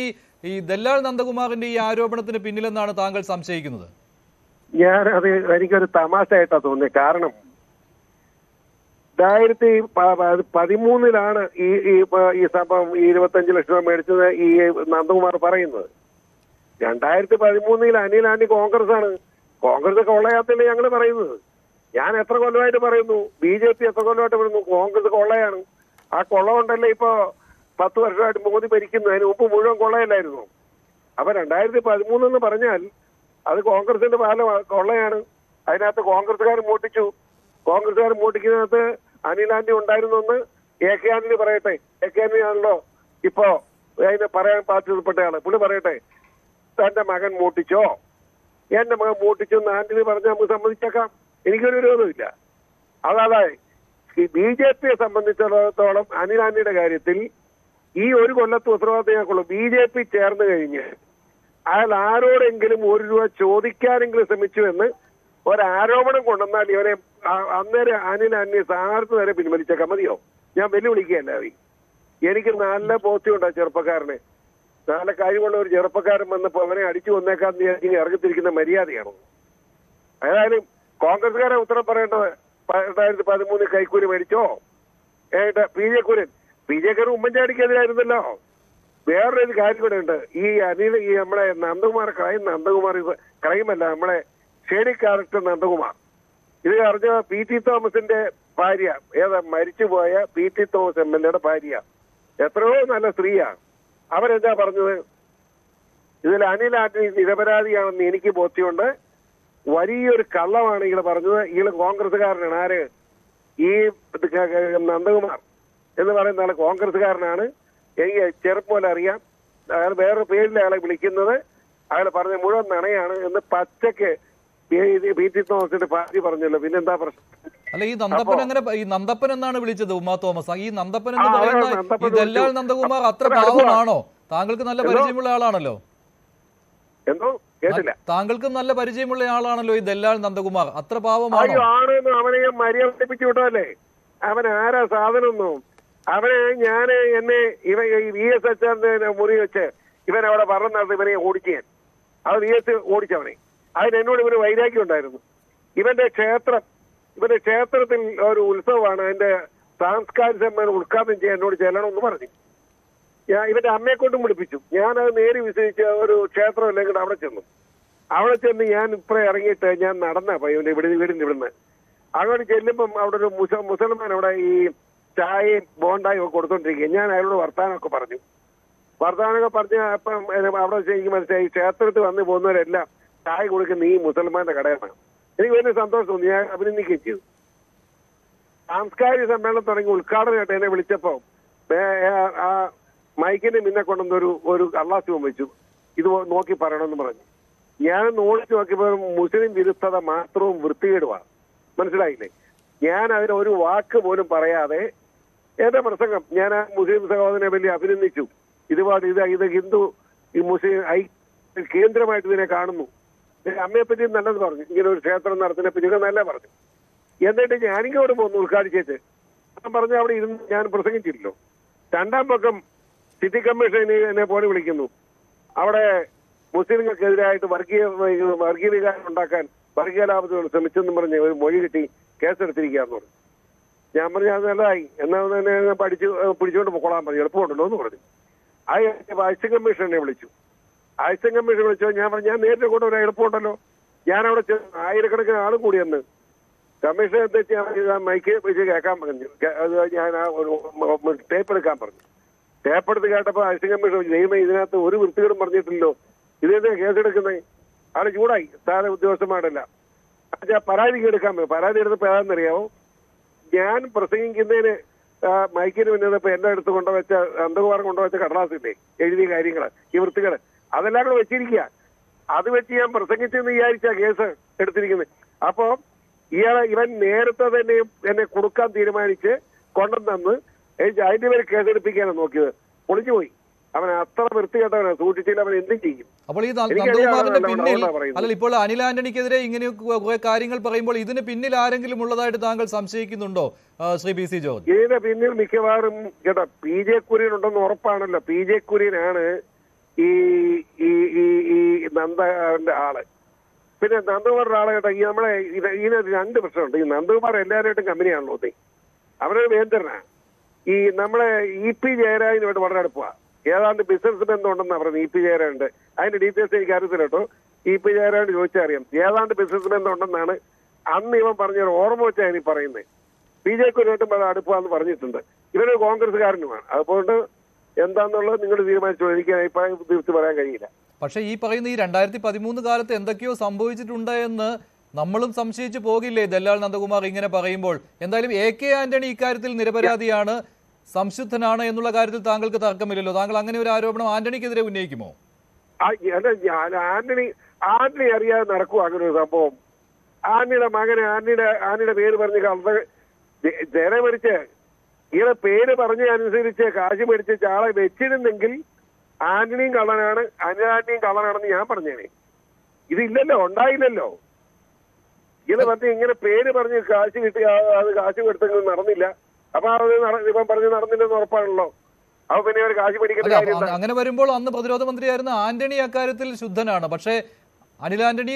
ഈ ദല്ലാൽ നന്ദകുമാറിന്റെ ഈ ആരോപണത്തിന് പിന്നിലെന്നാണ് താങ്കൾ സംശയിക്കുന്നത്? എനിക്കൊരു തമാശയായിട്ടാ തോന്നിയത്. കാരണം 2013 ഈ സംഭവം 25 ലക്ഷം രൂപ മേടിച്ചത് ഈ നന്ദകുമാർ പറയുന്നത്. 2013 അനിൽ ആന്റണി കോൺഗ്രസ് ആണ്. കോൺഗ്രസ് കൊള്ളയാത്തല്ലേ ഞങ്ങൾ പറയുന്നത്. ഞാൻ എത്ര കൊല്ലമായിട്ട് പറയുന്നു, BJP എത്ര കൊല്ലമായിട്ട് പറയുന്നു കോൺഗ്രസ് കൊള്ളയാണ്. ആ കൊള്ള കൊണ്ടല്ലേ ഇപ്പൊ 10 വർഷമായിട്ട് മോദി ഭരിക്കുന്നു. അതിന് മുമ്പ് മുഴുവൻ കൊള്ളയല്ലായിരുന്നു. അപ്പൊ 2013 എന്ന് പറഞ്ഞാൽ അത് കോൺഗ്രസിന്റെ കൊള്ളയാണ്. അതിനകത്ത് കോൺഗ്രസ്സുകാർ മോട്ടിച്ചു. കോൺഗ്രസ്സുകാർ മോട്ടിക്കുന്നതിനകത്ത് അനിൽ ആന്റണി ഉണ്ടായിരുന്നെന്ന് AK ആന്റണി പറയട്ടെ. AK ആന്റണി ആണല്ലോ ഇപ്പോ അതിന് പറയാൻ ബാധ്യതപ്പെട്ടയാള്. പുള്ളി പറയട്ടെ, തന്റെ മകൻ മോട്ടിച്ചോ? എന്റെ മകൻ മോട്ടിച്ചു എന്ന് ആന്റണി പറഞ്ഞാൽ നമുക്ക് സമ്മതിച്ചേക്കാം, എനിക്കൊരു വിരോധമില്ല. അതായത് BJPയെ സംബന്ധിച്ചിടത്തോളം അനിൽ ആന്റണിയുടെ കാര്യത്തിൽ ഈ ഒരു കൊല്ലത്ത് ഉത്തരവാദിത്തം ഞങ്ങൾക്കുള്ളൂ. BJP ചേർന്ന് കഴിഞ്ഞ് അയാൾ ആരോടെങ്കിലും 1 രൂപ ചോദിക്കാനെങ്കിലും ശ്രമിച്ചു എന്ന് ഒരാരോപണം കൊണ്ടുവന്നാൽ ഇവരെ അന്നേരം അനിൽ ആന്റണി സ്ഥാനാർത്ഥി വരെ പിൻവലിച്ചേക്കാം. മതിയോ? ഞാൻ വെല്ലുവിളിക്കുകയല്ല. എനിക്ക് നല്ല ബോധ്യമുണ്ടാ ചെറുപ്പക്കാരനെ, നല്ല കഴിവുള്ള ഒരു ചെറുപ്പക്കാരൻ വന്നപ്പോ അവനെ അടിച്ചു വന്നേക്കാന്ന് വിചാരിച്ച് ഇറങ്ങിത്തിരിക്കുന്ന മര്യാദയാണോ? ഏതായാലും കോൺഗ്രസ്സുകാരെ ഉത്തരം പറയേണ്ടത് 2013 കൈക്കൂലി മേടിച്ചോ? PJ കുര്യൻ ഉമ്മൻചാണ്ടിക്കെതിരായിരുന്നല്ലോ. വേറൊരു കാര്യം കൂടെ ഉണ്ട്. ഈ നമ്മളെ നന്ദകുമാർ ക്രൈമല്ല, നമ്മളെ ഷേഡി ക്യാരക്ടർ നന്ദകുമാർ. ഇത് അറിഞ്ഞ PT തോമസിന്റെ ഭാര്യ, മരിച്ചുപോയ PT തോമസ് MLA ഭാര്യ, എത്രയോ നല്ല സ്ത്രീയാ. അവരെന്താ പറഞ്ഞത്? ഇതിൽ അനിൽ ആന്റണി നിരപരാധിയാണെന്ന് എനിക്ക് ബോധ്യമുണ്ട്. വലിയൊരു കള്ളമാണ് ഇയാൾ പറഞ്ഞത്. ഇയാള് കോൺഗ്രസ്സുകാരനാണ്. ആര്? ഈ നന്ദകുമാർ എന്ന് പറയുന്ന ആള് കോൺഗ്രസ്സുകാരനാണ്. എനിക്ക് ചെറുപ്പം പോലെ അറിയാം. അയാൾ വേറൊരു പേരിൽ അയാളെ വിളിക്കുന്നത്. അയാൾ പറഞ്ഞ മുഴുവൻ നുണയാണ് എന്ന് പച്ചക്ക് PT തോമസിന്റെ ഭാര്യ പറഞ്ഞല്ലോ. പിന്നെന്താ പ്രശ്നം? അല്ല, ഈ നന്ദപ്പൻ എന്നാണ് വിളിച്ചത് ഉമാ തോമസ്. ഈ നന്ദപ്പൻ എന്ന് പറയുന്ന ഈ ദല്ലാൽ നന്ദകുമാർ അത്ര പാവമാണോ? താങ്കൾക്ക് നല്ല പരിചയമുള്ള ആളാണല്ലോ. എന്തോ കേട്ടില്ല. താങ്കൾക്ക് നല്ല പരിചയമുള്ള ആളാണല്ലോ ഈ ദല്ലാൽ നന്ദകുമാർ. അത്ര പാവമാണോ? ആണെന്ന് അവനെ മര്യാദ പഠിപ്പിച്ചു വിട്ടല്ലേ. അവൻ ആരാ സാധനമൊന്നും. അവനെ എന്നെ VS മുറി വെച്ച് ഇവൻ അവിടെ പറഞ്ഞു നടന്ന് ഇവനെ ഓടിച്ചു. ഞാൻ അത് VS ഓടിച്ചവനെ. അതിന് എന്നോട് ഇവന് വൈരാഗ്യം ഉണ്ടായിരുന്നു. ഇവന്റെ ക്ഷേത്രത്തിൽ ഒരു ഉത്സവമാണ്. അതിന്റെ സാംസ്കാരിക സമ്മേളനം ഉദ്ഘാടനം ചെയ്യാൻ എന്നോട് ചെല്ലണമെന്ന് പറഞ്ഞു. ഇവന്റെ അമ്മയെ കൊണ്ടും വിളിപ്പിച്ചു. ഞാനത് നേരി വിശ്വസിച്ച ഒരു ക്ഷേത്രം അല്ലെങ്കിൽ അവിടെ ചെന്നു. ഞാൻ ഇപ്പറേ ഇറങ്ങിയിട്ട് ഞാൻ നടന്ന ഇവന്റെ വീടിന് ഇവിടുന്ന് അങ്ങോട്ട് ചെല്ലുമ്പം അവിടെ ഒരു മുസൽമാൻ അവിടെ ഈ ചായയും ബോണ്ടായും ഒക്കെ കൊടുത്തോണ്ടിരിക്കുക. ഞാൻ അയാളോട് വർത്താനമൊക്കെ പറഞ്ഞു. വർത്താനമൊക്കെ പറഞ്ഞ് അപ്പം അവിടെ എനിക്ക് മനസ്സിലായി ക്ഷേത്രത്തിൽ വന്ന് പോകുന്നവരെല്ലാം ചായ കൊടുക്കുന്ന ഈ മുസൽമാന്റെ കടയാണ്. എനിക്ക് വലിയ സന്തോഷം തോന്നി. ഞാൻ അഭിനന്ദിക്കുകയും ചെയ്തു. സാംസ്കാരിക സമ്മേളനം തുടങ്ങി ഉദ്ഘാടനമായിട്ട് എന്നെ വിളിച്ചപ്പോൾ ആ മൈക്കിന്റെ മുന്നെ കൊണ്ടുവന്നൊരു ഒരു കള്ളാസ്യം വെച്ചു. ഇത് നോക്കി പറയണമെന്ന് പറഞ്ഞു. ഞാനൊന്ന് ഓടിച്ചു നോക്കിയപ്പോൾ മുസ്ലിം വിരുദ്ധത മാത്രവും വൃത്തികേടുമാണ്. മനസ്സിലായില്ലേ? ഞാൻ അതിന് ഒരു വാക്ക് പോലും പറയാതെ എന്റെ പ്രസംഗം ഞാൻ ആ മുസ്ലിം സഹോദരനെ വലിയ അഭിനന്ദിച്ചു. ഇത് ഹിന്ദു ഈ മുസ്ലിം കേന്ദ്രമായിട്ട് ഇതിനെ കാണുന്നു. അമ്മയെപ്പറ്റി നല്ലത് പറഞ്ഞു. ഇങ്ങനെ ഒരു ക്ഷേത്രം നടത്തുന്നതിനെ പറ്റി നല്ല പറഞ്ഞു. എന്നിട്ട് ഞാനിങ്ങോട്ട് പോന്നു ഉദ്ഘാടിച്ചേച്ച്. ഞാൻ പറഞ്ഞു അവിടെ ഇരുന്ന് ഞാൻ പ്രസംഗിച്ചില്ലല്ലോ. രണ്ടാം പക്കം സിറ്റി കമ്മീഷൻ എന്നെ പോലെ വിളിക്കുന്നു. അവിടെ മുസ്ലിങ്ങൾക്കെതിരായിട്ട് വർഗീയ വികാരം ഉണ്ടാക്കാൻ വർഗീയ ലാഭത്തോട് ശ്രമിച്ചെന്നും പറഞ്ഞ് ഒരു മൊഴി കിട്ടി കേസെടുത്തിരിക്കുകയെന്ന് പറഞ്ഞു. ഞാൻ പറഞ്ഞു അത് നല്ലതായി, എന്നാൽ തന്നെ പിടിച്ചുകൊണ്ട് പൊക്കോളാൻ പറഞ്ഞു, എളുപ്പമുണ്ടല്ലോ എന്ന് പറഞ്ഞു. ആ അസിസ്റ്റന്റ് കമ്മീഷൻ എന്നെ വിളിച്ചു. അസിസ്റ്റന്റ് കമ്മീഷൻ വിളിച്ചോ ഞാൻ പറഞ്ഞു ഞാൻ നേരിട്ട് കൂടെ ഒരു എളുപ്പമുണ്ടല്ലോ. ഞാൻ അവിടെ ആയിരക്കണക്കിന് ആളും കൂടിയെന്ന് കമ്മീഷൻ എത്തിച്ച് മൈക്ക് വെച്ച് കേൾക്കാൻ പറഞ്ഞു. ഞാൻ ആ ഒരു ടേപ്പ് എടുക്കാൻ പറഞ്ഞു. ടേപ്പ് എടുത്ത് കേട്ടപ്പോൾ അസിസ്റ്റന്റ് കമ്മീഷൻ ദൈവമേ ഇതിനകത്ത് ഒരു വൃത്തികേടും പറഞ്ഞിട്ടില്ലല്ലോ, ഇതെന്താ കേസെടുക്കുന്നത്? ആള് ചൂടായി. സ്ഥാന ഉദ്യോഗസ്ഥന്മാരല്ല പരാതി എടുക്കാൻ പറ്റും. പരാതി എടുത്തപ്പോൾ ഏതാണെന്നറിയാമോ? ഞാൻ പ്രസംഗിക്കുന്നതിന് മൈക്കിന് മുന്നേപ്പോ എന്റെ അടുത്ത് കൊണ്ടുവച്ച അന്തകുമാർ കൊണ്ടുവച്ച കടലാസില്ലേ എഴുതിയ കാര്യങ്ങൾ, ഈ വൃത്തികൾ അതെല്ലാം കൂടെ വെച്ചിരിക്കുക. അത് വെച്ച് ഞാൻ പ്രസംഗിച്ചെന്ന് വിചാരിച്ച കേസ് എടുത്തിരിക്കുന്നത്. അപ്പോ ഇവൻ നേരത്തെ തന്നെ എന്നെ കൊടുക്കാൻ തീരുമാനിച്ച് കൊണ്ടുവന്ന് അതിന്റെ പേര് കേസെടുപ്പിക്കാനാണ് നോക്കിയത്. പൊളിച്ചുപോയി. അവൻ അത്ര വൃത്തികെട്ടവനാണ്. സൂക്ഷിച്ചില്ല അവൻ എന്തും ചെയ്യും. അപ്പോൾ ഈ നന്ദകുമാറിന്റെ പിന്നിൽ അല്ല ഇപ്പോൾ അനിൽ ആന്റണിക്കെതിരെ ഇങ്ങനെ കുറെ കാര്യങ്ങൾ പറയുമ്പോൾ ഇതിന് പിന്നിൽ ആരെങ്കിലും ഉള്ളതായിട്ട് താങ്കൾ സംശയിക്കുന്നുണ്ടോ ശ്രീ പി സി ജോർജ്? ഇതിന്റെ പിന്നിൽ മിക്കവാറും കേട്ടോ PJ കുര്യൻ ഉണ്ടെന്ന് ഉറപ്പാണല്ലോ. PJ കുര്യനാണ് ഈ നന്ദന്റെ ആള്. പിന്നെ നന്ദകുമാറിന്റെ ആളെ കേട്ടോ ഈ നമ്മളെ ഇതിനൊരു രണ്ട് പ്രശ്നമുണ്ട്. ഈ നന്ദകുമാർ എല്ലാവരുമായിട്ടും കമ്പനിയാണല്ലോ. അവരൊരു വേന്ദ്രനാണ്. ഈ നമ്മളെ EP ജയരാജനുമായിട്ട് വളരെ അടുപ്പമാണ്. ഏതാണ്ട് ബിസിനസ് ബന്ധമുണ്ടെന്നാണ് പറയുന്നത്. EP ജയരാജുണ്ട്. അതിന്റെ ഡീറ്റെയിൽസ് എനിക്ക് അറിയത്തില്ല കേട്ടോ. EP ജയരാജ് ചോദിച്ചാൽ അറിയാം. ഏതാണ്ട് ബിസിനസ് ബന്ധമുണ്ടെന്നാണ് അന്ന് ഇവൻ പറഞ്ഞൊരു ഓർമ്മ വെച്ചാണ് ഈ പറയുന്നത്. PJ കുര്യനായിട്ടും വളരെ അടുപ്പാന്ന് പറഞ്ഞിട്ടുണ്ട്. ഇവരൊരു കോൺഗ്രസ്സുകാരനുമാണ്. അതുകൊണ്ട് എന്താന്നുള്ളത് നിങ്ങൾ തീരുമാനിച്ചോ. എനിക്ക് അഭിപ്രായം തീർത്ത് പറയാൻ കഴിയില്ല. പക്ഷേ ഈ പറയുന്ന ഈ 2013 കാലത്ത് എന്തൊക്കെയോ സംഭവിച്ചിട്ടുണ്ട് എന്ന് നമ്മളും സംശയിച്ചു പോകില്ലേ ദല്ലാൽ നന്ദകുമാർ ഇങ്ങനെ പറയുമ്പോൾ? എന്തായാലും AK ആന്റണി ഇക്കാര്യത്തിൽ നിരപരാധിയാണ്, സംശുദ്ധനാണ് എന്നുള്ള കാര്യത്തിൽ താങ്കൾക്ക് തർക്കമില്ലല്ലോ. താങ്കൾ അങ്ങനെ ഒരു ആരോപണം ആന്റണിക്കെതിരെ ഉന്നയിക്കുമോ? ആന്റണി അറിയാതെ നടക്കുമോ അങ്ങനെ ഒരു സംഭവം? ആന്റണിയുടെ മകനെ ആന്റണിയുടെ പേര് പറഞ്ഞ് ജനം മേടിച്ച് ഇയാളെ പേര് പറഞ്ഞ അനുസരിച്ച് കാശ് മേടിച്ച് ആളെ വെച്ചിരുന്നെങ്കിൽ ആന്റണിയും കള്ളനാണ്, അനിലാന്റണിയും കള്ളനാണെന്ന് ഞാൻ പറഞ്ഞേനെ. ഇതില്ലല്ലോ, ഉണ്ടായില്ലല്ലോ. ഇയാളെ പറഞ്ഞ് ഇങ്ങനെ പേര് പറഞ്ഞ് കാശ് കിട്ടി അത് കാശ് കൊടുത്തെങ്കിലും നടന്നില്ല. അപ്പൊ അത് ഇപ്പം പറഞ്ഞ് നടന്നില്ലെന്ന് ഉറപ്പാണല്ലോ. അപ്പൊ പിന്നെ ഒരു കാശ് മേടിക്കേണ്ട കാര്യം. അങ്ങനെ വരുമ്പോൾ അന്ന് പ്രതിരോധ മന്ത്രിയായിരുന്ന ആന്റണി അക്കാര്യത്തിൽ ശുദ്ധനാണ്. പക്ഷേ അനിൽ ആന്റണി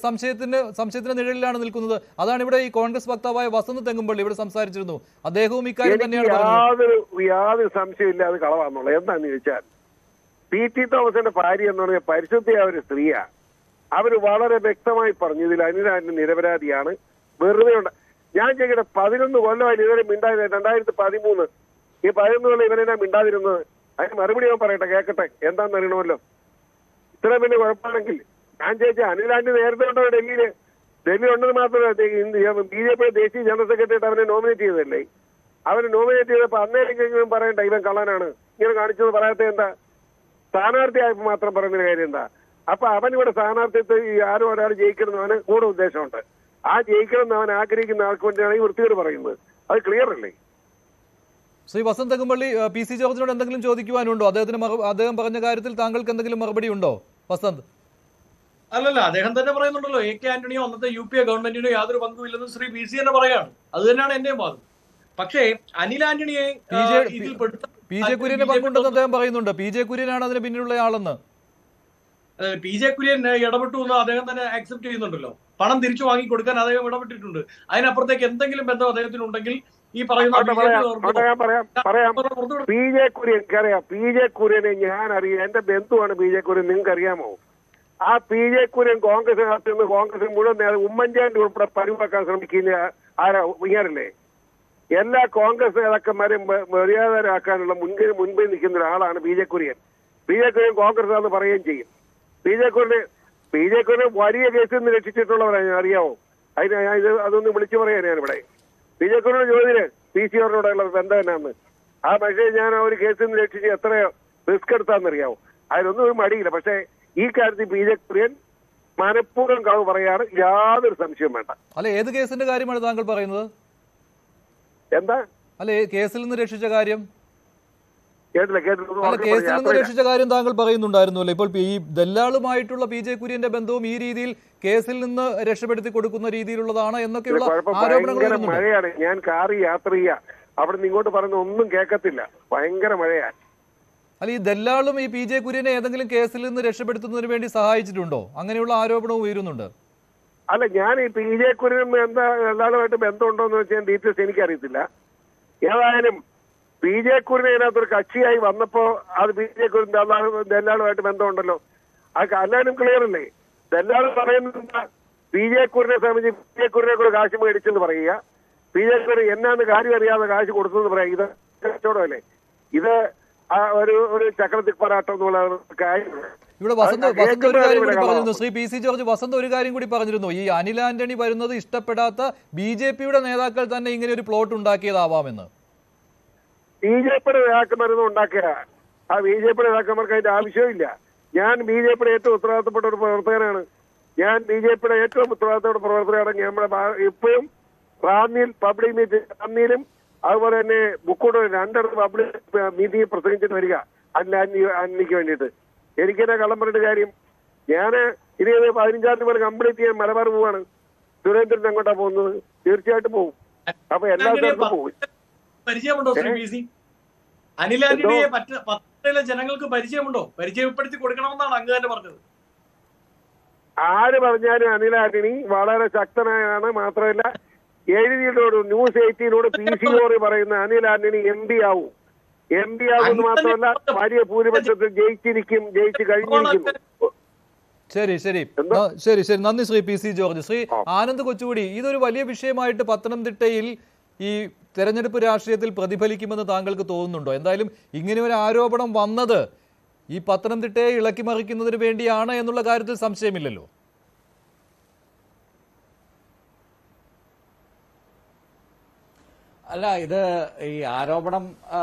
സംശയത്തിന്റെ നിഴലിലാണ് നിൽക്കുന്നത്. അതാണ് ഇവിടെ ഈ കോൺഗ്രസ് വക്താവായ വസന്ത് തെങ്ങുംപള്ളി ഇവിടെ സംസാരിച്ചിരുന്നു. അദ്ദേഹവും ഇക്കാര്യം തന്നെയാണ് പറഞ്ഞത്. യാതൊരു സംശയമില്ല അത് കളവാന്നുള്ളത്. എന്താന്ന് ചോദിച്ചാൽ PT തോമസിന്റെ ഭാര്യ എന്ന് പറഞ്ഞാൽ പരിശുദ്ധയായ ഒരു സ്ത്രീയാ. അവര് വളരെ വ്യക്തമായി പറഞ്ഞു ഇതിൽ അനിൽ ആന്റണി നിരപരാധിയാണ്. വെറുതെ ഉണ്ട്. ഞാൻ ചോദിക്കട്ടെ, 11 കൊല്ലമായി ഇവരെ മിണ്ടാതിരുന്നത്. 2013 ഈ 11 കൊല്ലം ഇവരെന്നാ മിണ്ടാതിരുന്നത്? അതിന് മറുപടി ഞാൻ പറയട്ടെ, കേൾക്കട്ടെ, എന്താണെന്ന് അറിയണമല്ലോ. ഇത്ര വലിയ കുഴപ്പമാണെങ്കിൽ ഞാൻ ചോദിച്ചാൽ അനിൽ ആന്റണി നേരത്തെ ഉണ്ടോ ഡൽഹി ഉണ്ടെന്ന് മാത്രമല്ല BJP ദേശീയ ജനറൽ സെക്രട്ടറി അവനെ നോമിനേറ്റ് ചെയ്തല്ലേ. അവനെ നോമിനേറ്റ് ചെയ്തപ്പോൾ അന്നേരം പറയണ്ട ഇവൻ കള്ളനാണ് ഇങ്ങനെ കാണിച്ചത്. പറയാത്ത എന്താ? സ്ഥാനാർത്ഥിയായപ്പോൾ മാത്രം പറയുന്ന കാര്യം എന്താ? അപ്പൊ അവനിവിടെ സ്ഥാനാർത്ഥിത്വ ആരും ഒരാൾ ജയിക്കണം അവന് കൂടെ ഉദ്ദേശമുണ്ട്. ആ ജയിക്കണം അവൻ ആഗ്രഹിക്കുന്ന ആൾക്ക് വേണ്ടിയാണ് ഈ വൃത്തികേട് പറയുന്നത്. അത് ക്ലിയർ അല്ലേ? ശ്രീ വസന്ത് തെങ്ങുംപള്ളി, PC ജോർജിനോട് എന്തെങ്കിലും ചോദിക്കുവാനുണ്ടോ? അദ്ദേഹം പറഞ്ഞ കാര്യത്തിൽ താങ്കൾക്ക് എന്തെങ്കിലും മറുപടി ഉണ്ടോ വസന്ത്? അല്ലല്ല, അദ്ദേഹം തന്നെ പറയുന്നുണ്ടല്ലോ AK ആന്റണിയോ അന്നത്തെ UP ഗവൺമെന്റിനോ യാതൊരു പങ്കുമില്ലെന്ന് ശ്രീ PC തന്നെ പറയാണ്. അത് തന്നെയാണ് എന്റെയും വാദം. പക്ഷേ അനിൽ ആന്റണിയെ PJ കുര്യന്റെ പങ്കുണ്ടെന്ന് അദ്ദേഹം പറയുന്നുണ്ട്. PJ കുര്യനാണ് അതിന് പിന്നിലുള്ള ആളെന്ന്. PJ കുര്യൻ ഇടപെട്ടു എന്ന് അദ്ദേഹം തന്നെ ആക്സെപ്റ്റ് ചെയ്യുന്നുണ്ടല്ലോ. പണം തിരിച്ചു വാങ്ങി കൊടുക്കാൻ അദ്ദേഹം ഇടപെട്ടിട്ടുണ്ട്. അതിനപ്പുറത്തേക്ക് എന്തെങ്കിലും ബന്ധം അദ്ദേഹത്തിനുണ്ടെങ്കിൽ ഈ പറയുന്ന PJ കുര്യനെ ഞാൻ അറിയാം. എന്റെ ബന്ധുവാണ് PJ കുര്യൻ. നിങ്ങൾക്ക് അറിയാമോ? ആ PJ കുര്യൻ കോൺഗ്രസിനകത്ത് നിന്ന് കോൺഗ്രസ് മുഴുവൻ ഉമ്മൻചാണ്ടി ഉൾപ്പെടെ പരിവാക്കാൻ ശ്രമിക്കുന്ന ആരാ? ഇങ്ങനല്ലേ? എല്ലാ കോൺഗ്രസ് നേതാക്കന്മാരെയും മര്യാദരാക്കാനുള്ള മുൻപിൽ നിൽക്കുന്ന ഒരാളാണ് P J Kurian. P J Kurian Congress ആണെന്ന് പറയുകയും ചെയ്യും. പി ജെ കുര്യനെ വലിയ കേസിൽ നിന്ന് രക്ഷിച്ചിട്ടുള്ളവരാണ്, അറിയാമോ? അതൊന്ന് വിളിച്ചു പറയാൻ ഞാനിവിടെ. പി ജെ കുര്യനോട് ചോദ്യം PC-യോടുള്ള ബന്ധം എന്നാന്ന്. ആ പക്ഷേ ഞാൻ ആ ഒരു കേസിൽ നിന്ന് രക്ഷിച്ച് എത്ര റിസ്ക് എടുത്താന്നറിയാമോ? അതിനൊന്നും ഒരു മടിയില്ല. പക്ഷേ ഈ കാര്യത്തിൽ പി ജെ കുര്യൻ മനഃപൂർവ്വം കളവ് പറയാണ്, യാതൊരു സംശയവും വേണ്ട. അല്ല, ഏത് കേസിന്റെ കാര്യമാണ് താങ്കൾ പറയുന്നത്? എന്താ അല്ലെ കേസിൽ നിന്ന് രക്ഷിച്ച കാര്യം? കേട്ടില്ല. അല്ല, കേസിൽ നിന്ന് രക്ഷിച്ച കാര്യം താങ്കൾ പറയുന്നുണ്ടായിരുന്നല്ലോ. ഇപ്പോൾ ഈ ദല്ലാളുമായിട്ടുള്ള പി ജെ കുര്യന്റെ ബന്ധവും ഈ രീതിയിൽ കേസിൽ നിന്ന് രക്ഷപ്പെടുത്തി കൊടുക്കുന്ന രീതിയിലുള്ളതാണ് എന്നൊക്കെയുള്ള ആരോപണങ്ങൾ വരുന്നുണ്ട്. മഴയാണ്. ഞാൻ കാറി യാത്ര ചെയ്യാ, അവിടെ നിന്ന് ഇങ്ങോട്ട് പറയുന്ന ഒന്നും കേൾക്കത്തില്ല. ഭയങ്കര മഴയാണ്. അല്ല, ഈ ദല്ലാളും ഈ പി ജെ കുര്യനെ ഏതെങ്കിലും കേസിൽ നിന്ന് രക്ഷപ്പെടുത്തുന്നതിന് വേണ്ടി സഹായിച്ചിട്ടുണ്ടോ? അങ്ങനെയുള്ള ആരോപണവും ഉയരുന്നുണ്ട്. അല്ല, ഞാൻ ഈ പി ജെ കുര്യൻ എന്താ ദല്ലാളുമായിട്ട് ബന്ധമുണ്ടോ എന്ന് വെച്ചാൽ ഡീറ്റെയിൽസ് എനിക്കറിയത്തില്ല. ഏതായാലും പി ജെ കുര്യൻ അതിനകത്തൊരു കക്ഷിയായി വന്നപ്പോ അത് പി ജെ കുര്യൻ ദല്ലാളുമായിട്ട് ബന്ധമുണ്ടല്ലോ. അത് എല്ലാവരും ക്ലിയർ അല്ലേ? ദല്ലാൾ പറയുന്നത് പി ജെ കുര്യനെ സംബന്ധിച്ച് പി ജെ കുര്യനെ കൂടെ കാശ് മേടിച്ചെന്ന് പറയുക, പി ജെ കുര്യൻ എന്നാന്ന് കാര്യം അറിയാതെ കാശ് കൊടുത്തെന്ന് പറയാം. ഇത് കച്ചവടമല്ലേ? ഇത് ഒരു ചക്രത്തിൽ പോരാട്ടം എന്നുള്ള കാര്യം. ഇവിടെ വസന്ത് ഒരു കാര്യം കൂടി പറഞ്ഞിരുന്നു, ശ്രീ PC ജോർജ് വസന്ത് ഒരു കാര്യം കൂടി പറഞ്ഞിരുന്നു. ഈ അനിൽ ആന്റണി വരുന്നത് ഇഷ്ടപ്പെടാത്ത BJP-യുടെ നേതാക്കൾ തന്നെ ഇങ്ങനെ ഒരു പ്ലോട്ട് ഉണ്ടാക്കിയതാവാമെന്ന്. BJP-യുടെ നേതാക്കന്മാരൊന്നും ഉണ്ടാക്കുക, ആ BJP-യുടെ നേതാക്കന്മാർക്ക് അതിന്റെ ആവശ്യമില്ല. ഞാൻ BJP-യുടെ ഏറ്റവും ഉത്തരവാദിത്തപ്പെട്ട ഒരു പ്രവർത്തകനാണ്. ഞാൻ BJP-യുടെ ഏറ്റവും ഉത്തരവാദിത്തപ്പെട്ട പ്രവർത്തകനാണെങ്കിൽ നമ്മുടെ ഇപ്പോഴും റാന്നിയിൽ പബ്ലിക് മീറ്റിംഗ് അതുപോലെ തന്നെ ബുക്കോട് രണ്ടിടത്ത് പബ്ലിക് മീറ്റിംഗ് പ്രസംഗിച്ചിട്ട് വരിക അന്നിക്ക് വേണ്ടിയിട്ട്. എനിക്കെന്നെ കള്ളം പറഞ്ഞിട്ട് കാര്യം? ഞാൻ ഇനി 15-ാം തീയതി പോലെ കംപ്ലീറ്റ് ചെയ്യാൻ മലബാർ പോവാണ്. സുരേന്ദ്രൻ അങ്ങോട്ടാ പോകുന്നത്, തീർച്ചയായിട്ടും പോകും. അപ്പൊ എല്ലാ സ്ഥലത്തും പോകും. പരിചയമുണ്ടോ ശ്രീ PC? അനിൽ ആന്റണിയെ പത്തനംതിട്ടയിലെ ജനങ്ങൾക്ക് പരിചയമുണ്ടോ? പരിചയപ്പെടുത്തി കൊടുക്കണമെന്നാണ് അങ്ങ് തന്നെ പറഞ്ഞത്. ആര് പറഞ്ഞാലും അനിൽ ആന്റണി വളരെ ശക്തനായാണ്. മാത്രമല്ല എഴുതിയോട് News 18 PC പറയുന്ന അനിൽ ആന്റണി MP ആവും. MP ആവുമെന്ന് മാത്രമല്ല വലിയ ഭൂരിപക്ഷത്തിൽ ജയിച്ചു കഴിഞ്ഞിരിക്കുന്നു. ശരി ശരി ശരി ശരി നന്ദി ശ്രീ PC ജോർജ്. ശ്രീ ആനന്ദ് കൊച്ചുകൂടി, ഇതൊരു വലിയ വിഷയമായിട്ട് പത്തനംതിട്ടയിൽ ഈ തെരഞ്ഞെടുപ്പ് രാഷ്ട്രീയത്തിൽ പ്രതിഫലിക്കുമെന്ന് താങ്കൾക്ക് തോന്നുന്നുണ്ടോ? എന്തായാലും ഇങ്ങനെ ഒരു ആരോപണം വന്നത് ഈ പത്തനംതിട്ടയെ ഇളക്കി മറിക്കുന്നതിന് വേണ്ടിയാണ് എന്നുള്ള കാര്യത്തിൽ സംശയമില്ലല്ലോ. അല്ല, ഇത് ഈ ആരോപണം